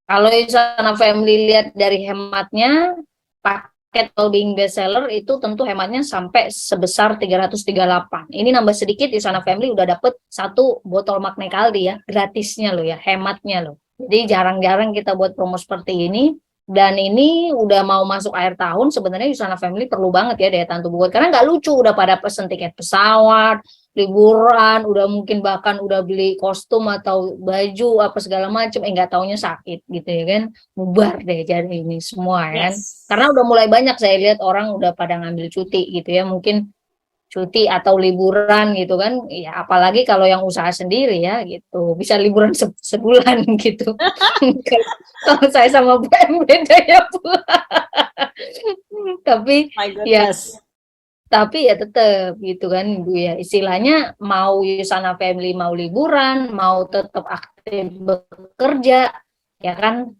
Kalau Yusana Family lihat dari hematnya, paket well-being bestseller itu tentu hematnya sampai sebesar 338. Ini nambah sedikit, Yusana Family udah dapet 1 botol Magne Kaldi ya, gratisnya loh ya, hematnya loh. Jadi jarang-jarang kita buat promo seperti ini. Dan ini udah mau masuk akhir tahun, sebenarnya Yusana Family perlu banget ya daya tahan tubuh kuat, karena nggak lucu udah pada pesen tiket pesawat, liburan, udah mungkin bahkan udah beli kostum atau baju apa segala macam, nggak taunya sakit gitu ya kan, bubar deh jadi ini semua kan. Karena udah mulai banyak saya lihat orang udah pada ngambil cuti gitu ya, mungkin cuti atau liburan gitu kan ya, apalagi kalau yang usaha sendiri ya gitu bisa liburan sebulan gitu. Kalau saya sama BM beda ya Bu. Tapi ya tetap gitu kan Bu ya, istilahnya mau Yusana Family mau liburan mau tetap aktif bekerja ya kan,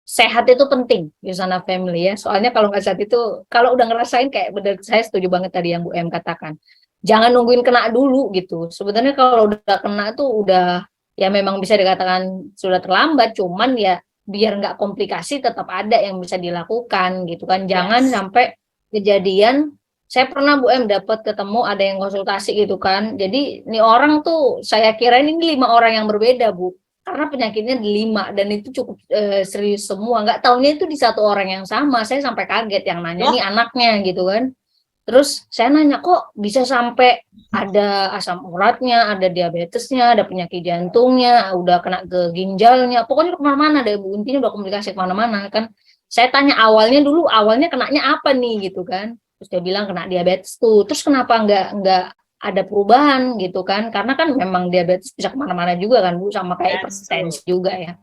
sehat itu penting Yusana Family ya. Soalnya kalau nggak sehat itu, kalau udah ngerasain kayak bener, saya setuju banget tadi yang Bu M katakan. Jangan nungguin kena dulu gitu. Sebenarnya kalau udah kena tuh udah ya memang bisa dikatakan sudah terlambat. Cuman ya biar nggak komplikasi tetap ada yang bisa dilakukan gitu kan. Jangan Yes. sampai kejadian. Saya pernah Bu M dapat ketemu ada yang konsultasi gitu kan. Jadi ini orang tuh saya kira ini 5 orang yang berbeda Bu, karena penyakitnya di 5 dan itu cukup serius semua. Nggak taunya itu di satu orang yang sama. Saya sampai kaget yang nanya Loh, nih anaknya gitu kan. Terus saya nanya kok bisa sampai ada asam uratnya, ada diabetesnya, ada penyakit jantungnya, udah kena ke ginjalnya, pokoknya kemana-mana deh Bu, intinya udah komunikasi kemana-mana kan. Saya tanya awalnya kenanya apa nih gitu kan. Terus dia bilang kena diabetes tuh. Terus kenapa nggak ada perubahan gitu kan? Karena kan memang diabetes bisa kemana-mana juga kan Bu, sama kayak that's true. hipertensi juga ya.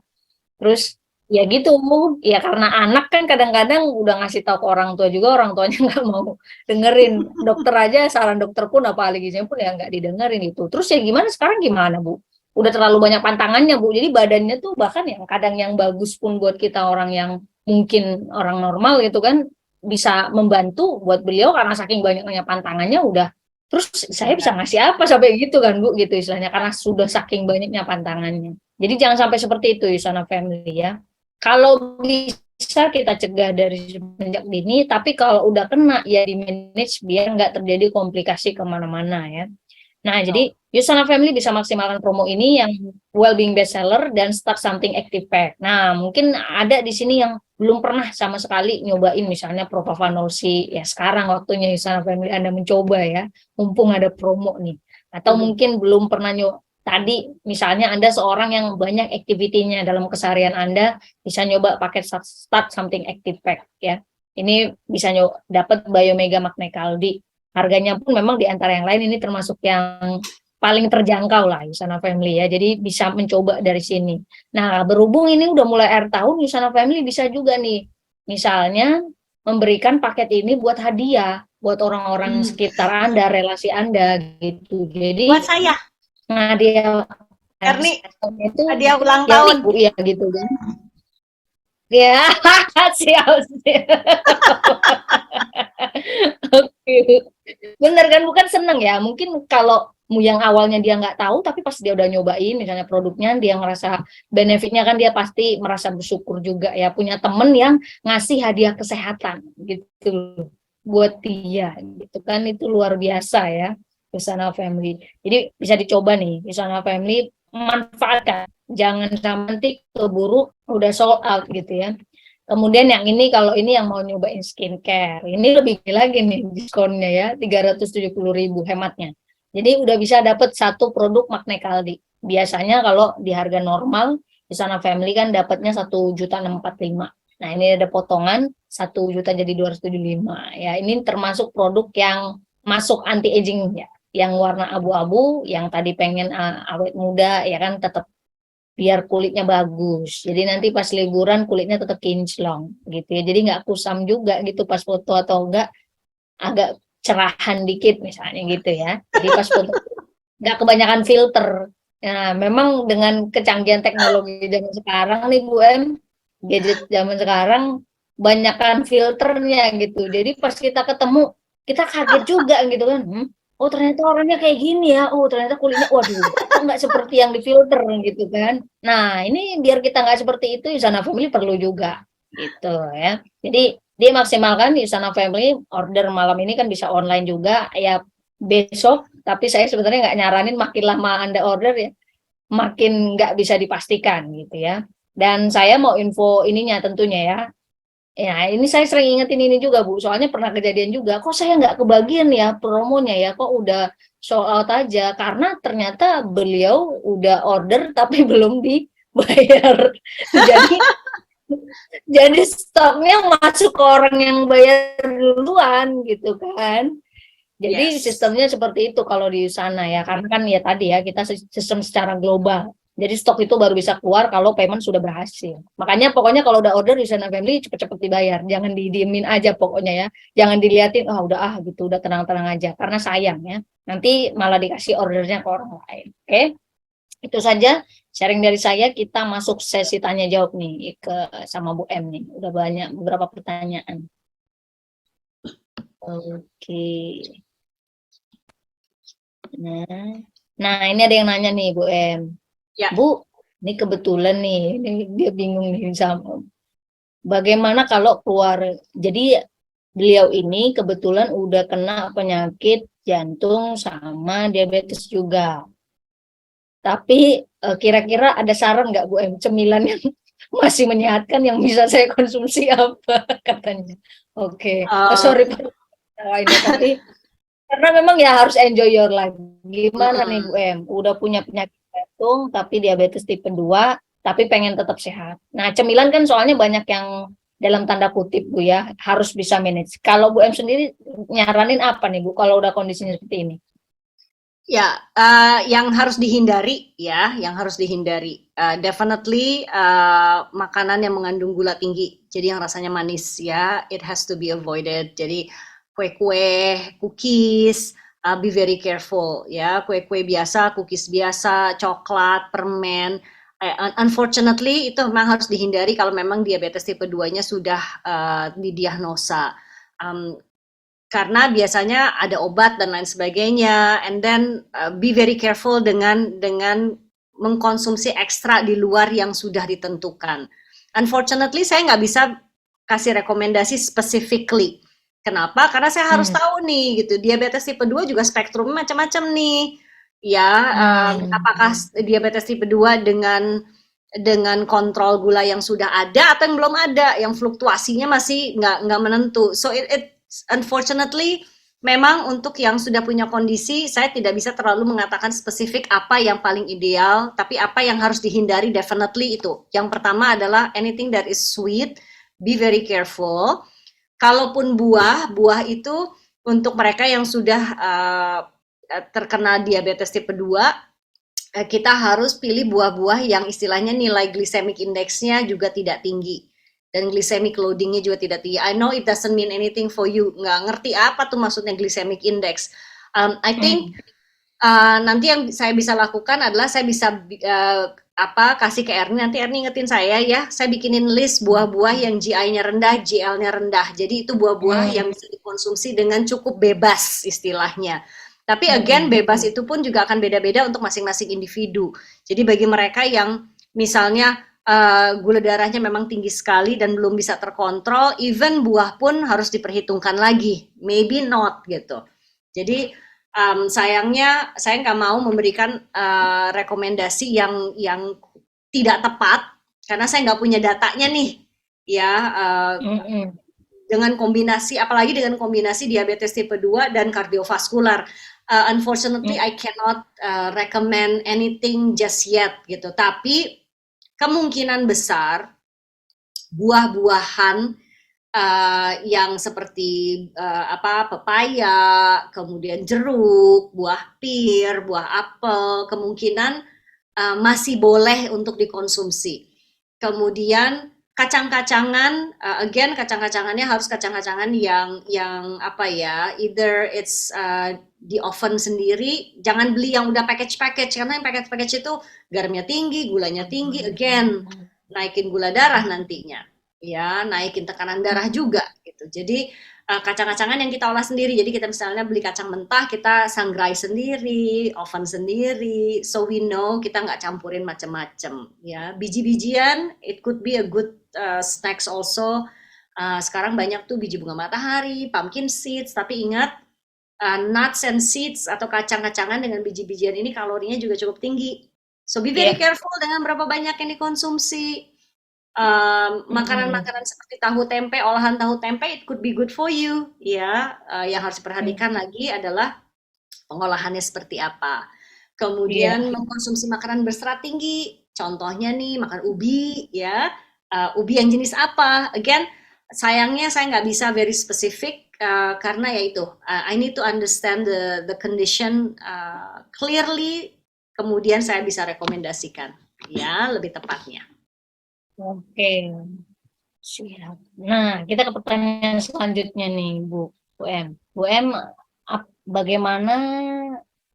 Terus ya gitu, ya karena anak kan kadang-kadang udah ngasih tahu ke orang tua juga, orang tuanya nggak mau dengerin. Dokter aja, saran dokter pun apalagi gizinya pun ya nggak didengerin itu. Terus ya gimana sekarang gimana Bu? Udah terlalu banyak pantangannya Bu, jadi badannya tuh bahkan yang kadang yang bagus pun buat kita orang yang mungkin orang normal gitu kan, bisa membantu buat beliau karena saking banyaknya pantangannya udah. Terus saya bisa Benar. ngasih apa sampai gitu kan Bu, gitu istilahnya, karena sudah saking banyaknya pantangannya. Jadi jangan sampai seperti itu Yusana Family ya. Kalau bisa kita cegah dari semenjak dini, tapi kalau udah kena ya di manage biar nggak terjadi komplikasi kemana-mana ya. Nah, Oh, jadi Yusana Family bisa maksimalkan promo ini yang well-being bestseller dan start something active pack. Nah, mungkin ada di sini yang belum pernah sama sekali nyobain misalnya Propafenol C. Ya sekarang waktunya Yusana Family Anda mencoba ya, mumpung ada promo nih. Atau mungkin belum pernah tadi misalnya Anda seorang yang banyak aktivitinya dalam keseharian Anda, bisa nyoba paket start something active pack ya. Ini bisa dapat Biomega Magne Caldi. Harganya pun memang di antara yang lain ini termasuk yang paling terjangkau lah Yusana Family ya. Jadi bisa mencoba dari sini. Nah, berhubung ini udah mulai akhir tahun, Yusana Family bisa juga nih misalnya memberikan paket ini buat hadiah buat orang-orang sekitar Anda, relasi Anda gitu. buat Jadi saya, hadiah Erni, itu hadiah ulang ya nih tahun. Bu ya gitu kan. Ya, siap, siap. Oke. Bener kan, bukan seneng ya. Mungkin kalau yang awalnya dia nggak tahu, tapi pas dia udah nyobain misalnya produknya, dia ngerasa benefitnya kan dia pasti merasa bersyukur juga ya. Punya temen yang ngasih hadiah kesehatan gitu buat dia gitu kan, itu luar biasa ya. Yusana Family. Jadi bisa dicoba nih, Yusana Family manfaatkan. Jangan sampai nanti keburu udah sold out gitu ya. Kemudian yang ini kalau ini yang mau nyobain skincare, ini lebih lagi nih diskonnya ya, 370.000 hematnya. Jadi udah bisa dapat satu produk Magne Caldi. Biasanya kalau di harga normal di sana family kan dapatnya 1.645. Nah, ini ada potongan 1 juta jadi 275. Ya, ini termasuk produk yang masuk anti aging ya, yang warna abu-abu, yang tadi pengen awet muda ya kan, tetap biar kulitnya bagus. Jadi nanti pas liburan kulitnya tetap kinclong gitu ya. Jadi nggak kusam juga gitu pas foto, atau enggak agak cerahan dikit misalnya gitu ya. Jadi pas foto nggak kebanyakan filter. Nah, memang dengan kecanggihan teknologi zaman sekarang nih Bu M, gadget zaman sekarang banyakkan filternya gitu. Jadi pas kita ketemu, kita kaget juga gitu kan. Oh ternyata orangnya kayak gini ya. Oh ternyata kulitnya, waduh, kok nggak seperti yang difilter gitu kan. Nah ini biar kita nggak seperti itu, Yusana Family perlu juga gitu ya. Jadi dia maksimalkan Yusana Family, order malam ini kan bisa online juga ya besok, tapi saya sebenarnya nggak nyaranin makin lama Anda order ya, makin nggak bisa dipastikan gitu ya. Dan saya mau info ininya tentunya ya. Ya, ini saya sering ingetin ini juga Bu, soalnya pernah kejadian juga, kok saya nggak kebagian ya promonya ya, kok udah sold out aja, karena ternyata beliau udah order tapi belum dibayar. Jadi jadi stoknya masuk ke orang yang bayar duluan gitu kan. Jadi Yes. sistemnya seperti itu kalau di sana ya, karena kan ya tadi ya kita sistem secara global. Jadi stok itu baru bisa keluar kalau payment sudah berhasil. Makanya pokoknya kalau udah order di sana family cepet-cepet dibayar, jangan didiemin aja pokoknya ya. Jangan diliatin, ah udah gitu, udah tenang-tenang aja, karena sayang ya. Nanti malah dikasih ordernya ke orang lain. Oke? Itu saja sharing dari saya. Kita masuk sesi tanya jawab nih sama Bu M nih. Udah banyak beberapa pertanyaan. Oke. Nah, ini ada yang nanya nih Bu M. Ya. Bu, ini kebetulan nih, ini dia bingung nih sama. Bagaimana kalau keluar? Jadi beliau ini kebetulan udah kena penyakit jantung sama diabetes juga. Tapi kira-kira ada saran nggak Bu M, cemilan yang masih menyehatkan yang bisa saya konsumsi apa katanya? Oke, sorry Pak, ini tapi karena memang ya harus enjoy your life. Gimana nih Bu M? Udah punya penyakit jantung tapi diabetes tipe 2, tapi pengen tetap sehat. Nah, cemilan kan soalnya banyak yang dalam tanda kutip Bu ya, harus bisa manage. Kalau Bu M sendiri nyaranin apa nih Bu kalau udah kondisinya seperti ini? Ya, yang harus dihindari ya, yang harus dihindari, definitely, makanan yang mengandung gula tinggi, jadi yang rasanya manis ya, it has to be avoided. Jadi kue-kue, cookies, be very careful ya, kue-kue biasa, cookies biasa, coklat, permen, unfortunately itu memang harus dihindari kalau memang diabetes tipe 2-nya sudah, didiagnosa. Karena biasanya ada obat dan lain sebagainya, and then be very careful dengan mengkonsumsi ekstra di luar yang sudah ditentukan. Unfortunately, saya nggak bisa kasih rekomendasi specifically. Kenapa? Karena saya harus tahu nih, gitu. Diabetes tipe 2 juga spektrumnya macam-macam nih. Ya, apakah diabetes tipe 2 dengan kontrol gula yang sudah ada atau yang belum ada, yang fluktuasinya masih nggak menentu. So unfortunately, memang untuk yang sudah punya kondisi, saya tidak bisa terlalu mengatakan spesifik apa yang paling ideal, tapi apa yang harus dihindari definitely itu. Yang pertama adalah anything that is sweet, be very careful. Kalaupun buah itu untuk mereka yang sudah terkena diabetes tipe 2, kita harus pilih buah-buah yang istilahnya nilai glycemic index-nya juga tidak tinggi. Dan glycemic loading-nya juga tidak tinggi. I know it doesn't mean anything for you. Nggak ngerti apa tuh maksudnya glycemic index. I think nanti yang saya bisa lakukan adalah saya bisa kasih ke Erni. Nanti Erni ingetin saya ya. Saya bikinin list buah-buah yang GI-nya rendah, GL-nya rendah. Jadi itu buah-buah yang bisa dikonsumsi dengan cukup bebas istilahnya. Tapi again, bebas itu pun juga akan beda-beda untuk masing-masing individu. Jadi bagi mereka yang misalnya gula darahnya memang tinggi sekali dan belum bisa terkontrol, even buah pun harus diperhitungkan lagi, maybe not gitu. Jadi sayangnya saya nggak mau memberikan rekomendasi yang tidak tepat karena saya nggak punya datanya nih, ya. Dengan kombinasi, apalagi dengan kombinasi diabetes tipe 2 dan kardiovaskular. Unfortunately, I cannot recommend anything just yet gitu. Tapi kemungkinan besar buah-buahan yang seperti pepaya, kemudian jeruk, buah pir, buah apel, kemungkinan masih boleh untuk dikonsumsi. Kemudian kacang-kacangan, again kacang-kacangannya harus kacang-kacangan yang apa ya, either it's di oven sendiri, jangan beli yang udah package karena yang package itu garamnya tinggi, gulanya tinggi, again naikin gula darah nantinya, ya naikin tekanan darah juga gitu. Jadi kacang-kacangan yang kita olah sendiri, jadi kita misalnya beli kacang mentah, kita sangrai sendiri, oven sendiri, so we know kita nggak campurin macam-macam, ya. Biji-bijian, it could be a good snacks also. Sekarang banyak tuh biji bunga matahari, pumpkin seeds, tapi ingat nuts and seeds atau kacang-kacangan dengan biji-bijian ini kalorinya juga cukup tinggi. So be very careful dengan berapa banyak yang dikonsumsi. Makanan-makanan seperti tahu tempe, olahan tahu tempe, it could be good for you, ya. Yang harus diperhatikan lagi adalah pengolahannya seperti apa. Kemudian mengkonsumsi makanan berserat tinggi, contohnya nih makan ubi, ya. Ubi yang jenis apa? Again, sayangnya saya nggak bisa very specific karena ya itu, I need to understand the condition clearly, kemudian saya bisa rekomendasikan, ya lebih tepatnya. Oke, siap. Nah, kita ke pertanyaan selanjutnya nih, Bu M. Bu M, bagaimana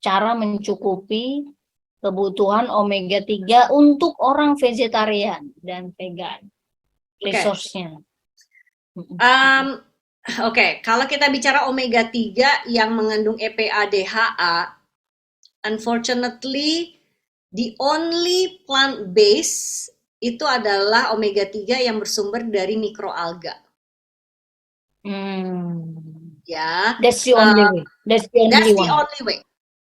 cara mencukupi kebutuhan omega 3 untuk orang vegetarian dan vegan, Oke. resource-nya. Oke, kalau kita bicara omega 3 yang mengandung EPA DHA, unfortunately the only plant base itu adalah omega 3 yang bersumber dari mikroalga. Ya, That's the only way. That's the only one. only way.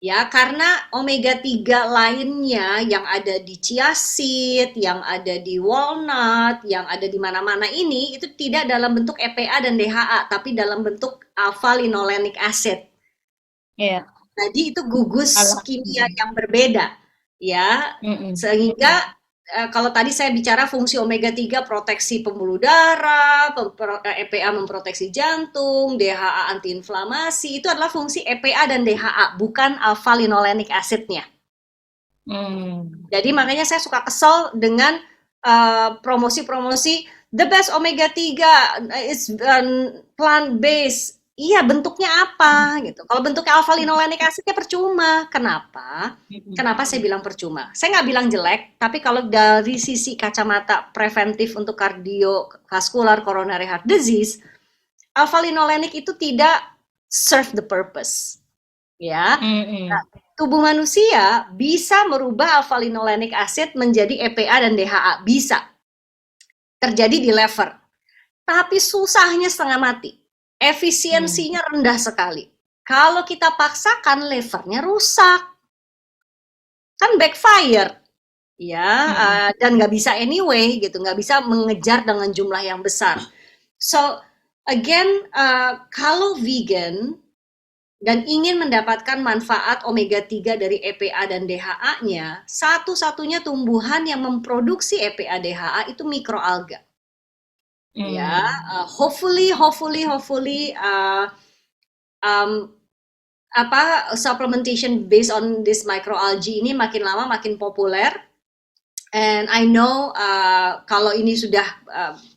Ya, karena omega 3 lainnya yang ada di chia seed, yang ada di walnut, yang ada di mana-mana ini itu tidak dalam bentuk EPA dan DHA, tapi dalam bentuk alpha linolenic acid. Ya. Jadi itu gugus kimia yang berbeda, ya. Sehingga kalau tadi saya bicara fungsi omega 3 proteksi pembuluh darah, EPA memproteksi jantung, DHA antiinflamasi, itu adalah fungsi EPA dan DHA, bukan alpha linolenic acid-nya. Jadi makanya saya suka kesel dengan promosi-promosi the best omega 3 is plant based. Iya, bentuknya apa gitu. Kalau bentuknya alpha linolenic acidnya percuma. Kenapa? Kenapa saya bilang percuma? Saya nggak bilang jelek, tapi kalau dari sisi kacamata preventif untuk kardiovaskular coronary heart disease, alpha linolenic itu tidak serve the purpose. Ya. Nah, tubuh manusia bisa merubah alpha linolenic acid menjadi EPA dan DHA, bisa. Terjadi di liver. Tapi susahnya setengah mati. Efisiensinya rendah sekali. Kalau kita paksakan, livernya rusak. Kan backfire. Ya, dan nggak bisa anyway, gitu. Nggak bisa mengejar dengan jumlah yang besar. So, again, kalau vegan dan ingin mendapatkan manfaat omega 3 dari EPA dan DHA-nya, satu-satunya tumbuhan yang memproduksi EPA DHA itu mikroalga. Ya, hopefully supplementation based on this microalgae ini makin lama makin populer. And I know kalau ini sudah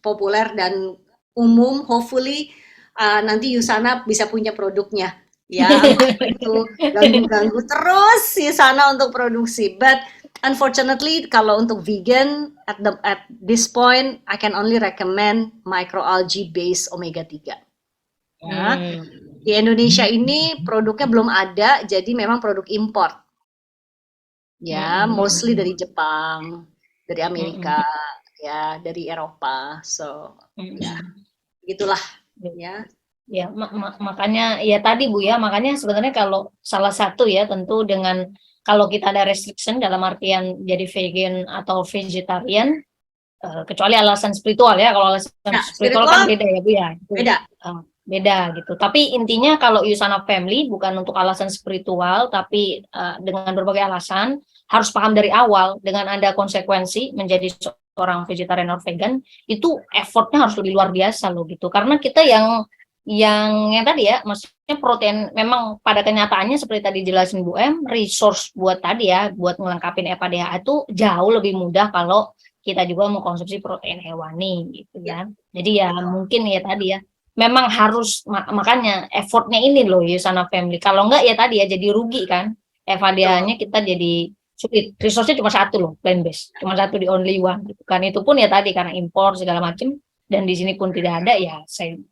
populer dan umum, hopefully nanti Yusana bisa punya produknya. Ya, itu ganggu-ganggu terus Yusana untuk produksi. But unfortunately, kalau untuk vegan at this point, I can only recommend microalgae based omega 3. Ya. Di Indonesia ini produknya belum ada, jadi memang produk import. Ya, mostly dari Jepang, dari Amerika, ya, dari Eropa. So, ya, gitulah, ya. Ya, makanya ya tadi Bu ya, makanya sebenarnya kalau salah satu ya tentu dengan kalau kita ada restriction dalam artian jadi vegan atau vegetarian, kecuali alasan spiritual ya, kalau alasan spiritual kan beda ya Bu ya. Beda. Beda gitu. Tapi intinya kalau Yusana Family bukan untuk alasan spiritual, tapi dengan berbagai alasan harus paham dari awal dengan ada konsekuensi menjadi seorang vegetarian atau vegan itu effortnya harus lebih luar biasa loh gitu. Karena kita yang tadi ya, maksudnya protein memang pada kenyataannya seperti tadi jelasin Bu M, resource buat tadi ya, buat ngelengkapin EPA DHA itu jauh lebih mudah kalau kita juga mengkonsumsi protein hewani gitu kan. Jadi ya mungkin ya tadi ya, memang harus makanya effortnya ini loh Yusana Family. Kalau enggak ya tadi ya jadi rugi kan. EPA DHA-nya kita jadi sulit. Resource-nya cuma satu loh, plant based. Cuma satu di only one gitu kan. Itu pun ya tadi karena impor segala macam. Dan di sini pun tidak ada ya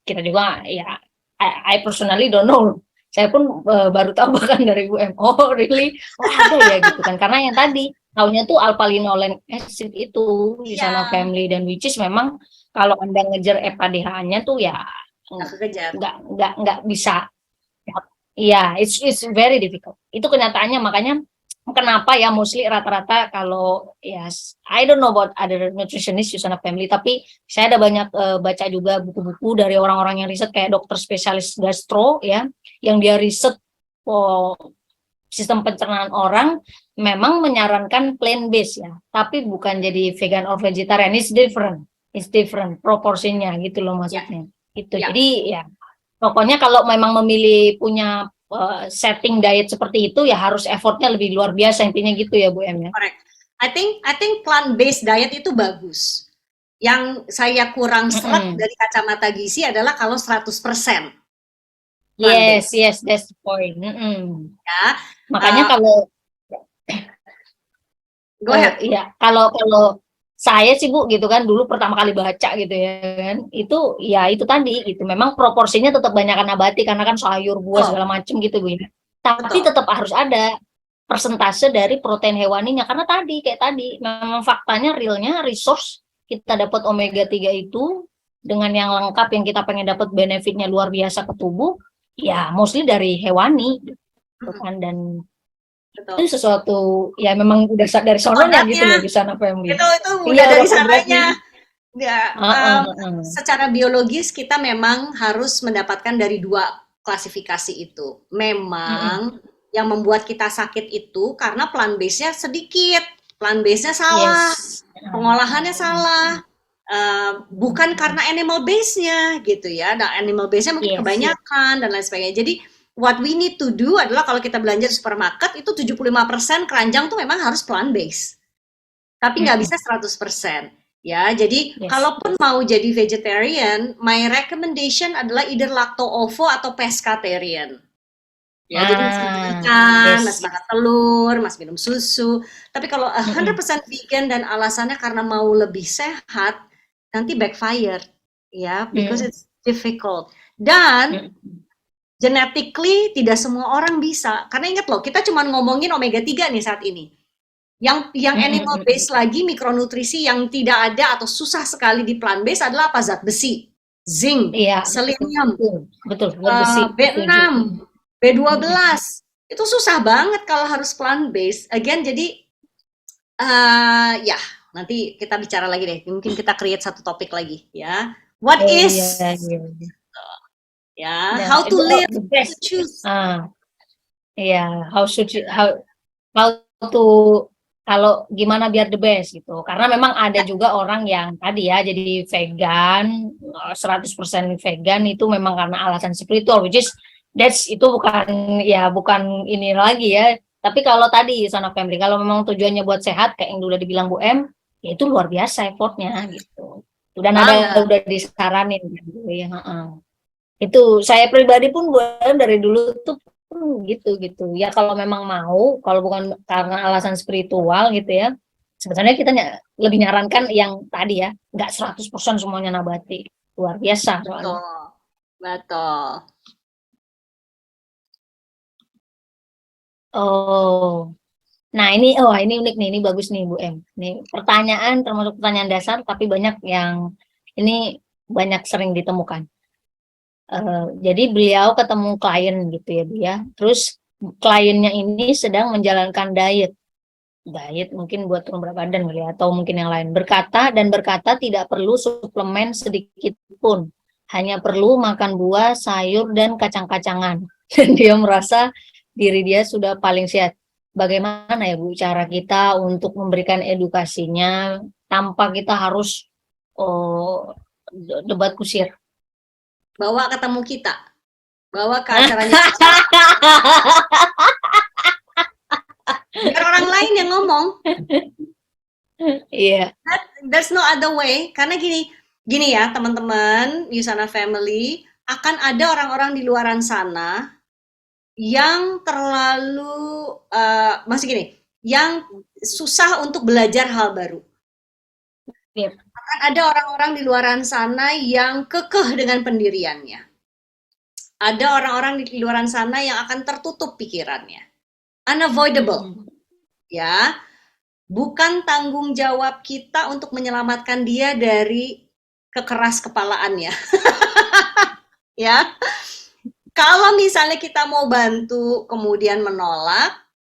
kita juga ya I personally don't know, saya pun baru tahu bahkan dari Bu M. Oh really, ada ya gitu kan, karena yang tadi taunya tuh alpha linolenic acid itu di sana Family, dan which is memang kalau Anda ngejar EPA DHA-nya tuh ya nggak bisa ya, it's very difficult, itu kenyataannya. Makanya kenapa ya mostly rata-rata kalau yes, I don't know about other nutritionist Yusana Family, tapi saya ada banyak baca juga buku-buku dari orang-orang yang riset kayak dokter spesialis gastro ya, yang dia riset sistem pencernaan orang, memang menyarankan plant based ya, tapi bukan jadi vegan or vegetarian, it's different proporsinya gitu loh maksudnya. Itu jadi ya pokoknya kalau memang memilih punya setting diet seperti itu ya harus effortnya lebih luar biasa, intinya gitu ya Bu M ya. Correct. I think plant based diet itu bagus. Yang saya kurang seret dari kacamata gizi adalah kalau 100%. Yes, that's the point. Ya. Ya. Makanya kalau Go ahead. Iya, kalau saya sih Bu gitu kan dulu pertama kali baca gitu ya kan, itu ya itu tadi gitu. Memang proporsinya tetap banyakan nabati karena kan sayur, buah Oh, segala macem gitu Bu ya. Tapi betul. tetap harus ada persentase dari protein hewaninya karena tadi kayak tadi memang faktanya realnya resource kita dapat omega 3 itu dengan yang lengkap yang kita pengen dapat benefitnya luar biasa ke tubuh ya mostly dari hewani gitu kan dan Betul. itu sesuatu ya memang udah dari sononya gitu Kodratnya loh di sana family. itu udah Iya udah dari kodratnya. sananya. Ya, Heeh, heeh. secara biologis kita memang harus mendapatkan dari dua klasifikasi itu. Mm-mm. Memang yang membuat kita sakit itu karena plant base-nya sedikit, plant base-nya salah, Yes. pengolahannya salah, bukan Mm-mm. karena animal base-nya gitu ya. Dan animal base-nya mungkin Yes. kebanyakan dan lain sebagainya. Jadi what we need to do adalah kalau kita belanja di supermarket itu 75% keranjang tuh memang harus plant base. Tapi nggak Mm-mm. bisa 100%. Ya, jadi Yes. kalaupun mau jadi vegetarian, my recommendation adalah either lacto-ovo atau pescatarian. Ya, jadi masih makan Ah, ikan, masih yes. makan telur, masih minum susu. Tapi kalau Mm-mm. 100% vegan dan alasannya karena mau lebih sehat, nanti backfire. Ya, because Mm-mm. it's difficult. Dan Mm-mm. genetically tidak semua orang bisa. Karena ingat loh, kita cuma ngomongin omega 3 nih saat ini. Yang animal Mm-mm. base lagi mikronutrisi yang tidak ada atau susah sekali di plant base adalah apa? Zat besi, zinc, Iya, selenium, betul. Betul, zat besi. Setuju. B6, Mm-mm. B12. Itu susah banget kalau harus plant base. Again, jadi ya nanti kita bicara lagi deh. Mungkin kita create satu topik lagi ya. What Oh is iya, iya. ya? Nah, How to itu live, the how to best. choose. Ah, iya, how to kalau gimana biar the best gitu. Karena memang ada Ya, juga orang yang tadi ya jadi vegan, 100% vegan itu memang karena alasan spiritual, which is itu bukan ya bukan ini lagi ya. Tapi kalau tadi sana family, kalau memang tujuannya buat sehat kayak yang udah dibilang Bu M, ya itu luar biasa effortnya gitu. Dan banget. udah disaranin gitu ya. Heeh. Itu saya pribadi pun buat dari dulu tuh gitu gitu ya kalau memang mau kalau bukan karena alasan spiritual gitu ya sebenarnya kita lebih nyarankan yang tadi ya nggak 100% semuanya nabati luar biasa soalnya. Betul. Betul. Oh, nah ini unik nih, ini bagus nih Bu M. Ini pertanyaan termasuk pertanyaan dasar tapi banyak yang ini banyak sering ditemukan. Jadi beliau ketemu klien gitu ya dia. Terus kliennya ini sedang menjalankan diet mungkin buat turun berat badan kali ya, atau mungkin yang lain. Berkata tidak perlu suplemen sedikit pun. Hanya perlu makan buah, sayur dan kacang-kacangan. Dan dia merasa diri dia sudah paling sehat. Bagaimana ya Bu cara kita untuk memberikan edukasinya tanpa kita harus oh, debat kusir? Bawa ketemu kita. Bawa ke acaranya kita. Biar orang lain yang ngomong. Iya. There's no other way. Karena gini ya teman-teman, Yusana Family, akan ada orang-orang di luaran sana yang terlalu, masih gini, yang susah untuk belajar hal baru. Iya. Akan ada orang-orang di luaran sana yang kekeh dengan pendiriannya. Ada orang-orang di luaran sana yang akan tertutup pikirannya. Unavoidable, Mm-mm. ya. Bukan tanggung jawab kita untuk menyelamatkan dia dari kekeras kepalaannya, ya. Kalau misalnya kita mau bantu kemudian menolak,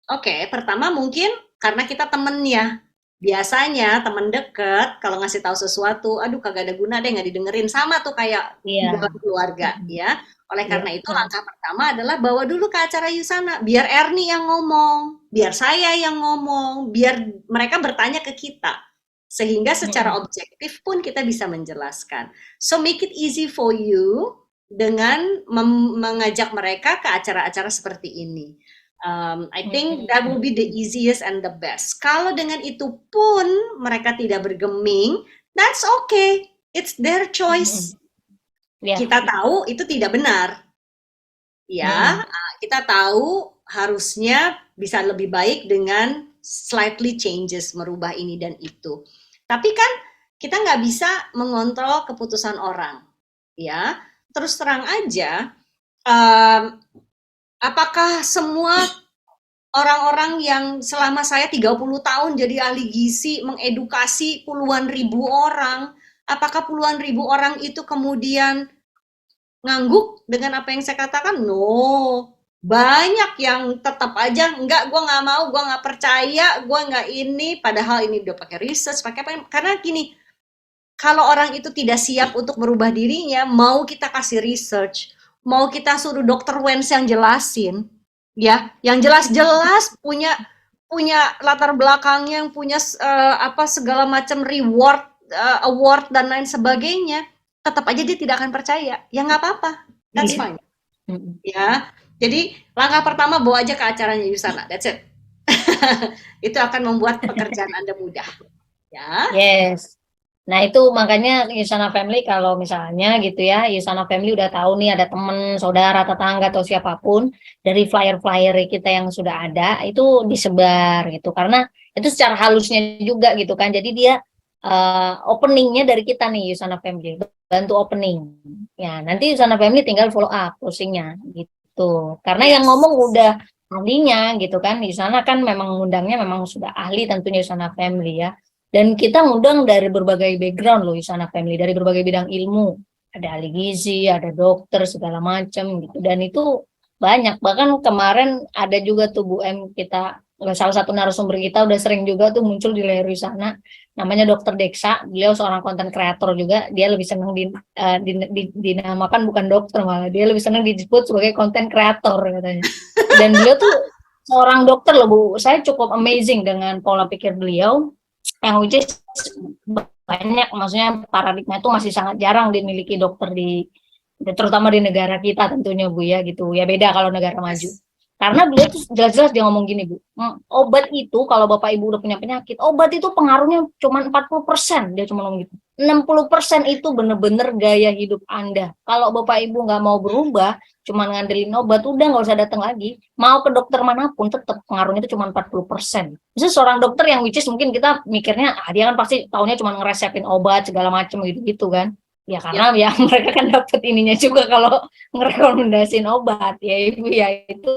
oke, pertama mungkin karena kita temennya. Biasanya temen deket kalau ngasih tahu sesuatu, aduh kagak ada guna deh nggak didengerin sama tuh kayak Iya. di dalam keluarga, Mm-mm. ya. Oleh Iya. karena itu langkah pertama adalah bawa dulu ke acara Yusana, biar Erni yang ngomong, biar saya yang ngomong, biar mereka bertanya ke kita. Sehingga secara Mm-mm. objektif pun kita bisa menjelaskan. So make it easy for you dengan mengajak mereka ke acara-acara seperti ini. I think that will be the easiest and the best. Kalau dengan itu pun mereka tidak bergeming, that's okay. It's their choice. Mm-mm. Iya. Kita tahu itu tidak benar. Ya, Mm-mm. kita tahu harusnya bisa lebih baik dengan slightly changes, merubah ini dan itu. Tapi kan kita nggak bisa mengontrol keputusan orang, ya. Terus terang aja, apakah semua orang-orang yang selama saya 30 tahun jadi ahli gizi mengedukasi puluhan ribu orang, apakah puluhan ribu orang itu kemudian ngangguk dengan apa yang saya katakan? No. Banyak yang tetap aja, enggak, gue nggak mau, gue nggak percaya, gue nggak ini, padahal ini udah pakai research, pakai apa, karena gini, kalau orang itu tidak siap untuk merubah dirinya, mau kita kasih research, mau kita suruh dokter Wens yang jelasin, ya, yang jelas-jelas punya punya latar belakangnya, yang punya apa segala macam reward, award dan lain sebagainya, tetap aja dia tidak akan percaya. Ya nggak apa-apa, that's fine. Ya, jadi langkah pertama bawa aja ke acaranya Yusana, that's it. Itu akan membuat pekerjaan Anda mudah. Ya. Yes. Nah itu makanya Yusana Family kalau misalnya gitu ya, Yusana Family udah tahu nih ada temen, saudara, tetangga atau siapapun dari flyer-flyer kita yang sudah ada itu disebar gitu, karena itu secara halusnya juga gitu kan. Jadi dia openingnya dari kita nih Yusana Family, bantu opening. Ya nanti Yusana Family tinggal follow up closingnya gitu. Karena yang ngomong udah ahlinya gitu kan. Yusana kan memang ngundangnya memang sudah ahli tentunya Yusana Family ya. Dan kita ngundang dari berbagai background loh Yusana Family, dari berbagai bidang ilmu. Ada ahli gizi, ada dokter, segala macam gitu. Dan itu banyak. Bahkan kemarin ada juga tuh Bu M, kita, salah satu narasumber kita udah sering juga tuh muncul di layar Yusana. Namanya Dokter Deksa, beliau seorang konten kreator juga. Dia lebih senang dinamakan bukan dokter malah. Dia lebih senang disebut sebagai konten kreator katanya. Dan beliau tuh seorang dokter loh Bu. Saya cukup amazing dengan pola pikir beliau. Yang which is banyak, maksudnya paradigma itu masih sangat jarang dimiliki dokter terutama di negara kita tentunya Bu ya gitu ya, beda kalau negara maju. Karena beliau tuh jelas-jelas dia ngomong gini Bu, obat itu kalau Bapak Ibu udah punya penyakit, obat itu pengaruhnya cuma 40%, dia cuma ngomong gitu. 60% itu bener-bener gaya hidup Anda. Kalau Bapak Ibu nggak mau berubah, cuma ngandelin obat, udah nggak usah datang lagi. Mau ke dokter manapun, tetap pengaruhnya itu cuma 40%. Misalnya seorang dokter yang which is mungkin kita mikirnya, dia kan pasti taunya cuma ngeresepin obat segala macam gitu-gitu kan. Ya karena ya mereka kan dapat ininya juga kalau ngerekomendasin obat ya Ibu ya, itu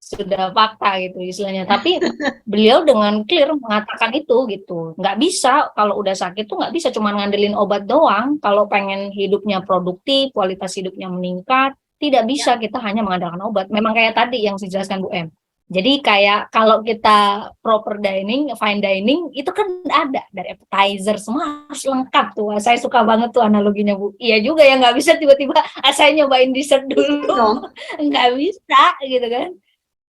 sudah fakta gitu istilahnya. Tapi beliau dengan clear mengatakan itu gitu, nggak bisa kalau udah sakit tuh nggak bisa cuma ngandelin obat doang. Kalau pengen hidupnya produktif, kualitas hidupnya meningkat, tidak bisa kita hanya mengandalkan obat. Memang kayak tadi yang dijelaskan Bu M. Jadi kayak kalau kita proper dining, fine dining, itu kan ada dari appetizer semua harus lengkap tuh. Saya suka banget tuh analoginya Bu. Iya juga ya, nggak bisa tiba-tiba saya nyobain dessert dulu, nggak bisa gitu kan.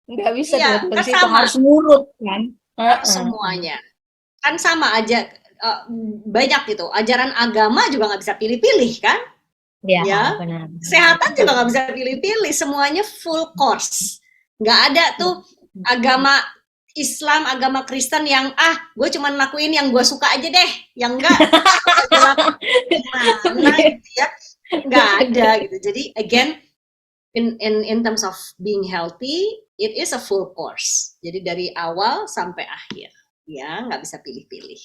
Nggak bisa tiba-tiba kan itu sama. harus nurut kan. Semuanya kan sama aja, banyak gitu. Ajaran agama juga nggak bisa pilih-pilih kan? Ya, benar. Kesehatan juga nggak bisa pilih-pilih, semuanya full course. Nggak ada tuh agama Islam, agama Kristen yang gue cuma lakuin yang gue suka aja deh, yang enggak gimana gitu ya, nggak ada gitu. Jadi again, in terms of being healthy, it is a full course. Jadi dari awal sampai akhir, ya nggak bisa pilih-pilih.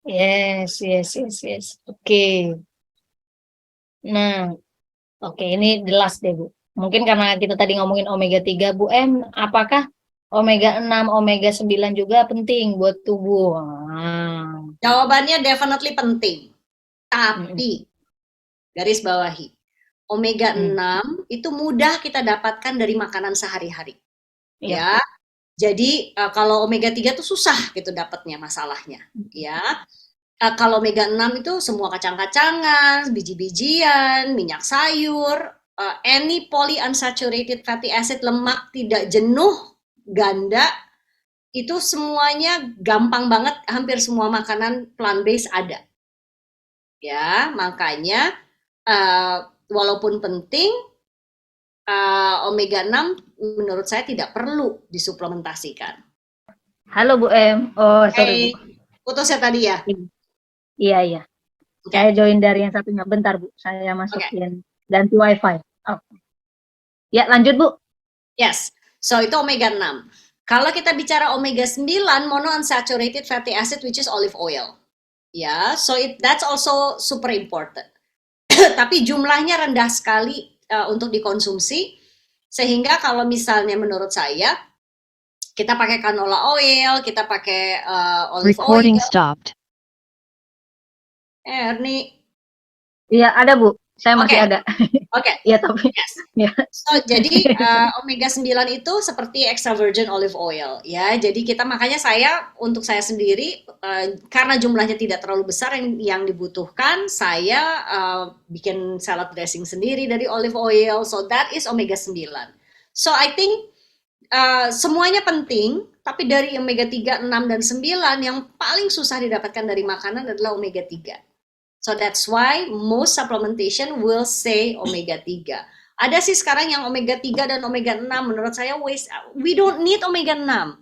Yes. Oke. Nah, oke, ini jelas deh Bu. Mungkin karena kita tadi ngomongin omega 3 Bu M, apakah omega 6, omega 9 juga penting buat tubuh? Jawabannya definitely penting. Tapi garis bawahi, omega 6 itu mudah kita dapatkan dari makanan sehari-hari. Ya. Jadi kalau omega 3 tuh susah gitu dapatnya, masalahnya. Ya. Kalau omega 6 itu semua kacang-kacangan, biji-bijian, minyak sayur, any polyunsaturated fatty acid, lemak tidak jenuh, ganda, itu semuanya gampang banget, hampir semua makanan plant-based ada. Ya, makanya walaupun penting, omega 6 menurut saya tidak perlu disuplementasikan. Halo Bu M. Oh, sorry Bu. Putusnya tadi ya? Iya. Saya join dari yang satunya. Bentar Bu, saya masukin ganti wifi. Ya, lanjut Bu. Yes, so itu omega 6. Kalau kita bicara omega 9, monounsaturated fatty acid which is olive oil. Ya, so that's also super important. Tapi jumlahnya rendah sekali untuk dikonsumsi, sehingga kalau misalnya menurut saya kita pakai canola oil, kita pakai olive Recording oil. stopped. Erni. Iya, ada Bu. Saya masih Oke. ada. Oke. Iya, tapi Yes. ya. So, jadi omega 9 itu seperti extra virgin olive oil ya. Jadi kita makanya untuk saya sendiri karena jumlahnya tidak terlalu besar yang dibutuhkan, saya bikin salad dressing sendiri dari olive oil. So that is omega 9. So I think semuanya penting, tapi dari omega 3, 6 dan 9 yang paling susah didapatkan dari makanan adalah omega 3. So that's why most supplementation will say omega 3. Ada sih sekarang yang omega 3 dan omega 6, menurut saya we don't need omega 6.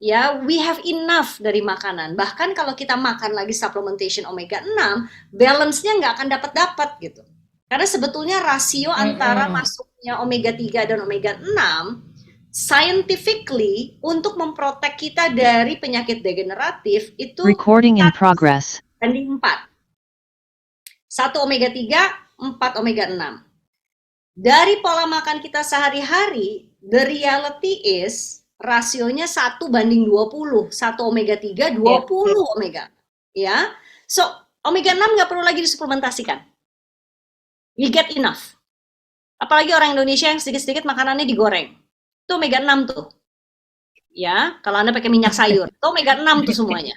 Ya, we have enough dari makanan. Bahkan kalau kita makan lagi supplementation omega 6, balance-nya nggak akan dapat gitu. Karena sebetulnya rasio antara masuknya omega 3 dan omega 6 scientifically untuk memprotek kita dari penyakit degeneratif itu Recording in progress. banding 4. 1 omega 3, 4 omega 6. Dari pola makan kita sehari-hari, the reality is rasionya 1 banding 20. 1 omega 3, 20 omega. Ya. So, omega 6 nggak perlu lagi disuplementasikan. You get enough. Apalagi orang Indonesia yang sedikit-sedikit makanannya digoreng. Itu omega 6 tuh. Ya, kalau Anda pakai minyak sayur, itu omega 6 tuh semuanya.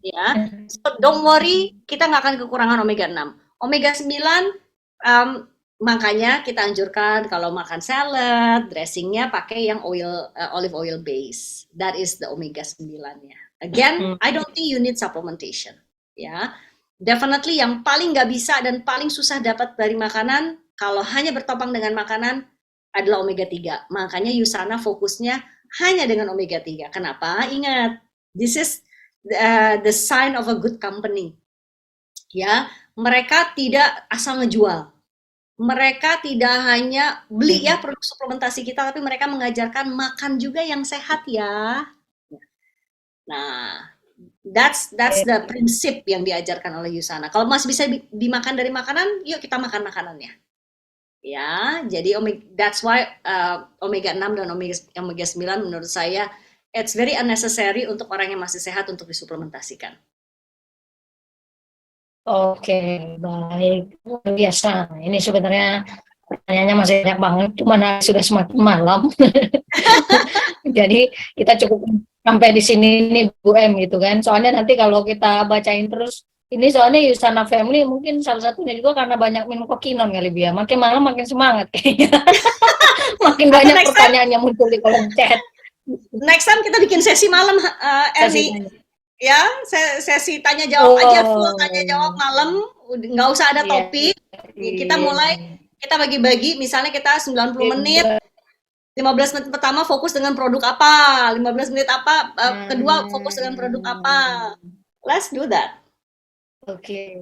Ya, so don't worry, kita nggak akan kekurangan omega 6. Omega 9, makanya kita anjurkan kalau makan salad, dressingnya pakai yang olive oil base. That is the omega 9-nya. Again, I don't think you need supplementation. Ya, definitely yang paling nggak bisa dan paling susah dapat dari makanan, kalau hanya bertopang dengan makanan, adalah omega 3. Makanya Yusana fokusnya hanya dengan omega 3. Kenapa? Ingat, this is the sign of a good company. Ya, mereka tidak asal ngejual. Mereka tidak hanya beli ya produk suplementasi kita, tapi mereka mengajarkan makan juga yang sehat ya. Nah, that's the prinsip yang diajarkan oleh Yusana. Kalau masih bisa dimakan dari makanan, yuk kita makan makanannya. Ya, jadi that's why omega 6 dan omega 9 menurut saya it's very unnecessary untuk orang yang masih sehat untuk disuplementasikan. Oke, baik. Luar biasa. Ini sebenarnya pertanyaannya masih banyak banget, cuma sudah semakin malam. Jadi kita cukup sampai di sini nih Bu M gitu kan. Soalnya nanti kalau kita bacain terus, ini soalnya Yusana Family mungkin salah satunya juga karena banyak minum kokinon kali ya. Makin malam makin semangat kayaknya. Makin banyak pertanyaan yang muncul di kolom chat. Next time kita bikin sesi malam, Erni. Ya, sesi tanya jawab aja, full tanya jawab malam, nggak usah ada topik. Kita mulai, kita bagi-bagi, misalnya kita 90 menit, 15 menit pertama fokus dengan produk apa, 15 menit apa, kedua fokus dengan produk apa. Let's do that. Oke.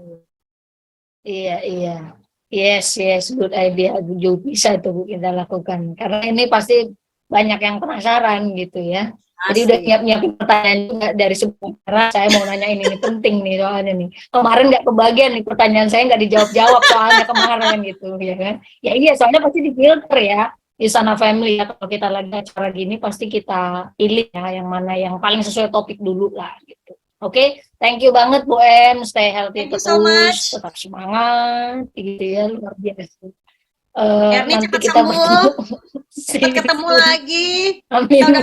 Iya. Yes, good idea. Bisa tuh kita lakukan. Karena ini pasti banyak yang penasaran gitu ya. Jadi udah nyiapin pertanyaan juga dari sebelum, karena saya mau nanya ini penting nih soalnya nih. Kemarin nggak kebagian nih pertanyaan saya, nggak dijawab soalnya kemarin gitu ya kan. Ya iya, soalnya pasti difilter ya. Yusana Family ya, kalau kita lagi acara gini pasti kita pilih ya yang mana yang paling sesuai topik dulu lah gitu. Oke, thank you banget Bu M, stay healthy terus, so much. Tetap semangat gitu ya, luar biasa. Erni nanti cepat kita sembuh, cepat ketemu lagi. Amin,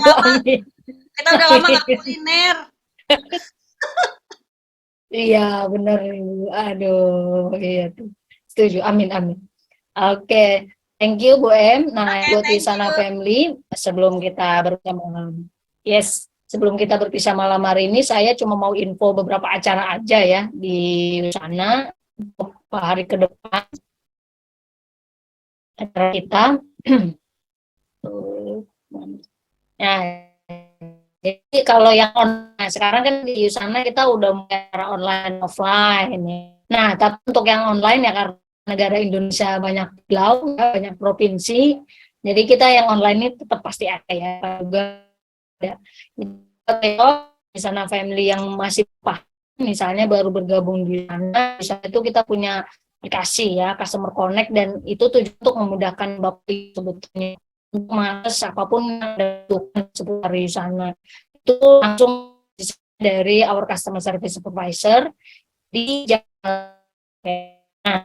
Kita udah lama nggak kuliner. Iya benar, aduh, iya tuh, setuju, amin. Oke, thank you Bu M. Nah, buat Yusana Family, sebelum kita berpisah malam hari ini, saya cuma mau info beberapa acara aja ya di Yusana beberapa hari ke depan. Acara kita nah, jadi kalau yang online sekarang kan di Yusana kita udah mulai online offline ya. Nah, tapi untuk yang online ya karena negara Indonesia banyak pulau, banyak provinsi, jadi kita yang online ini tetap pasti ada ya juga ada. Di sana family yang masih paham, misalnya baru bergabung di sana, misalnya itu kita punya aplikasi ya, Customer Connect, dan itu tujuan untuk memudahkan Bapak sebetulnya untuk mengakses apapun yang ada seputar di sana. Itu langsung dari our customer service supervisor di Jakarta. Nah,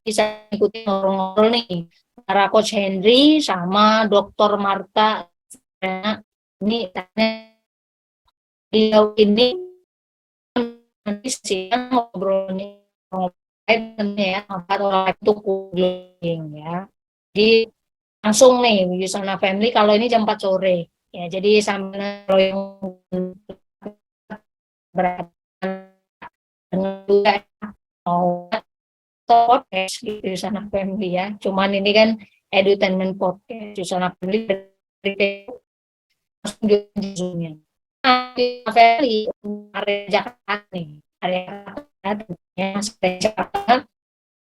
bisa ikuti ngobrol-ngobrol nih antara Coach Henry sama Dr. Marta. Ini beliau ini nanti siang ngobrolnya ya, atau itu cooling ya. Jadi langsung nih Yusana Family kalau ini jam 4 sore ya, jadi sambil yang berat juga mau podcast gitu Yusana Family ya. Cuman ini kan edutainment podcast Yusana Family dari Zoom-nya. Family area Jakarta nih, area Jakarta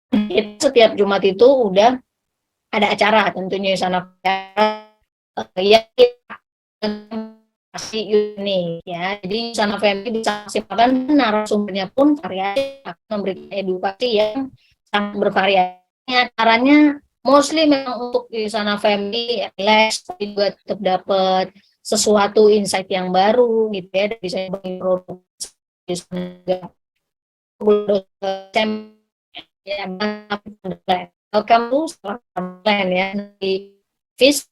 itu setiap Jumat itu udah ada acara tentunya di sana ya, pasti unik ya. Jadi sana family bisa maksimalkan narasumbernya pun variasi, akan memberikan edukasi yang sangat bervariasi. Caranya mostly memang untuk di sana family relax, tapi juga tetap dapat sesuatu insight yang baru gitu ya, bisa produksi juga ya, welcome to plan ya di FIS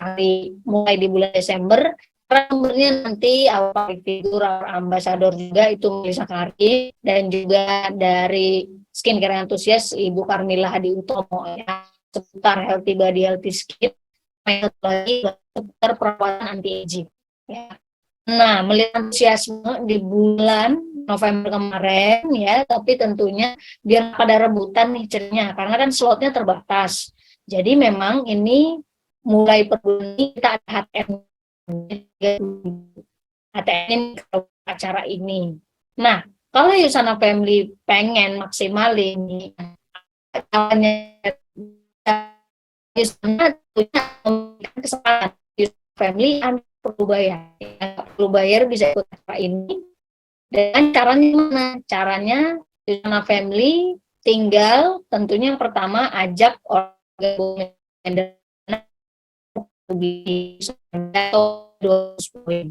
mulai di bulan Desember. Nomornya nanti awal figur ambasador juga itu Melissa Kari, dan juga dari skincare antusias Ibu Karmila Hadi Utomo ya, seputar healthy body healthy skin, lagi seputar perawatan anti aging ya. Nah, melihat antusiasme di bulan November kemarin ya, tapi tentunya biar pada rebutan nih ceritanya, karena kan slotnya terbatas. Jadi memang ini mulai per bulan ini kita ada HTM acara ini. Nah, kalau Yusana Family pengen maksimal ini, caranya Yusana punya kesempatan Family perlu bayar, perlu bayar bisa ikut acara ini. Dan caranya mana? Caranya Yusana Family tinggal tentunya yang pertama ajak orang atau 200 poin.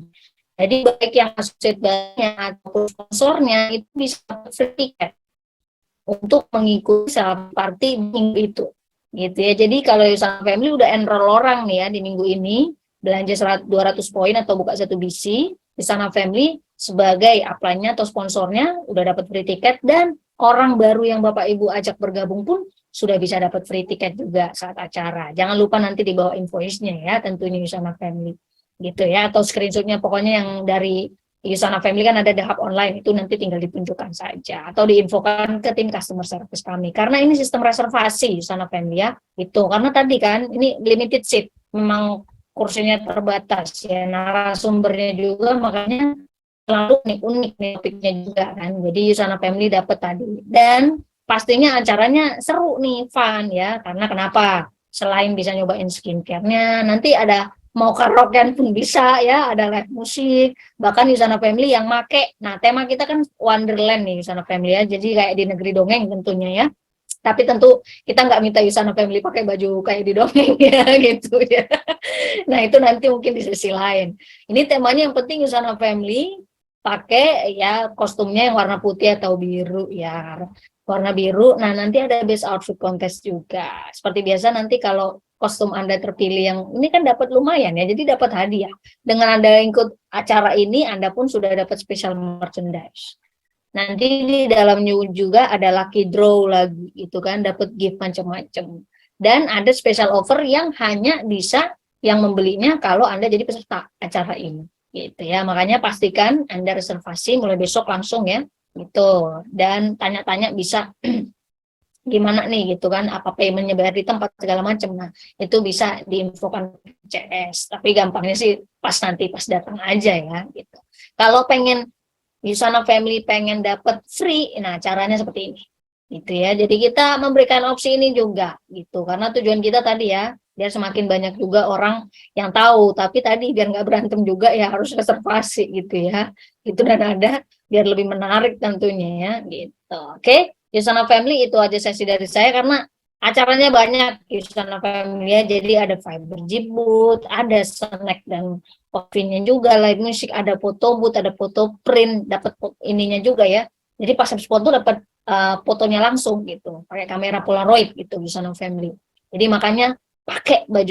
Jadi baik yang associate banknya ataupun sponsornya itu bisa free tiket untuk mengikuti self party minggu itu, gitu ya. Jadi kalau Yusana Family udah enroll orang nih ya di minggu ini, belanja 200 poin atau buka satu BC, Yusana Family sebagai upline-nya atau sponsornya udah dapat free tiket, dan orang baru yang Bapak Ibu ajak bergabung pun sudah bisa dapat free tiket juga saat acara. Jangan lupa nanti di bawah invoice-nya ya, tentunya Yusana Family gitu ya, atau screenshot-nya pokoknya yang dari Yusana Family kan ada di hub online, itu nanti tinggal ditunjukkan saja atau diinfokan ke tim customer service kami, karena ini sistem reservasi Yusana Family ya, itu karena tadi kan ini limited seat, memang kursinya terbatas ya, narasumbernya juga makanya selalu unik nih topiknya juga kan, jadi Yusana Family dapat tadi, dan pastinya acaranya seru nih, fun ya, karena kenapa? Selain bisa nyobain skincare-nya, nanti ada mau karaokean pun bisa ya, ada live musik, bahkan Yusana Family yang make, nah tema kita kan Wonderland nih Yusana Family ya, jadi kayak di negeri dongeng tentunya ya, tapi tentu kita nggak minta Yusana Family pakai baju kayak di dongeng ya gitu ya. Nah itu nanti mungkin di sesi lain. Ini temanya yang penting Yusana Family pakai ya kostumnya yang warna putih atau biru ya, warna biru. Nah nanti ada best outfit contest juga. Seperti biasa nanti kalau kostum Anda terpilih yang ini kan dapat lumayan ya, jadi dapat hadiah. Dengan Anda ikut acara ini, Anda pun sudah dapat special merchandise. Nanti di dalamnya juga ada lucky draw lagi, itu kan dapat gift macam-macam. Dan ada special offer yang hanya bisa yang membelinya kalau Anda jadi peserta acara ini. Gitu ya. Makanya pastikan Anda reservasi mulai besok langsung ya. Gitu. Dan tanya-tanya bisa gimana nih gitu kan, apa paymentnya, bayar di tempat segala macam. Nah itu bisa diinfokan CS, tapi gampangnya sih pas nanti pas datang aja ya gitu. Kalau pengen Yusana Family pengen dapat free, nah caranya seperti ini gitu ya. Jadi kita memberikan opsi ini juga gitu, karena tujuan kita tadi ya biar semakin banyak juga orang yang tahu. Tapi tadi biar nggak berantem juga ya harus reservasi gitu ya. Itu dan ada biar lebih menarik tentunya ya gitu. Oke, Yusana Family itu aja sesi dari saya karena acaranya banyak Yusana Family ya. Jadi ada fiber booth, ada snack dan coffee-nya juga, live music, ada foto booth, ada foto print, dapat ininya juga ya. Jadi pas habis foto dapat fotonya langsung gitu, pakai kamera Polaroid gitu Yusana Family. Jadi makanya pakai baju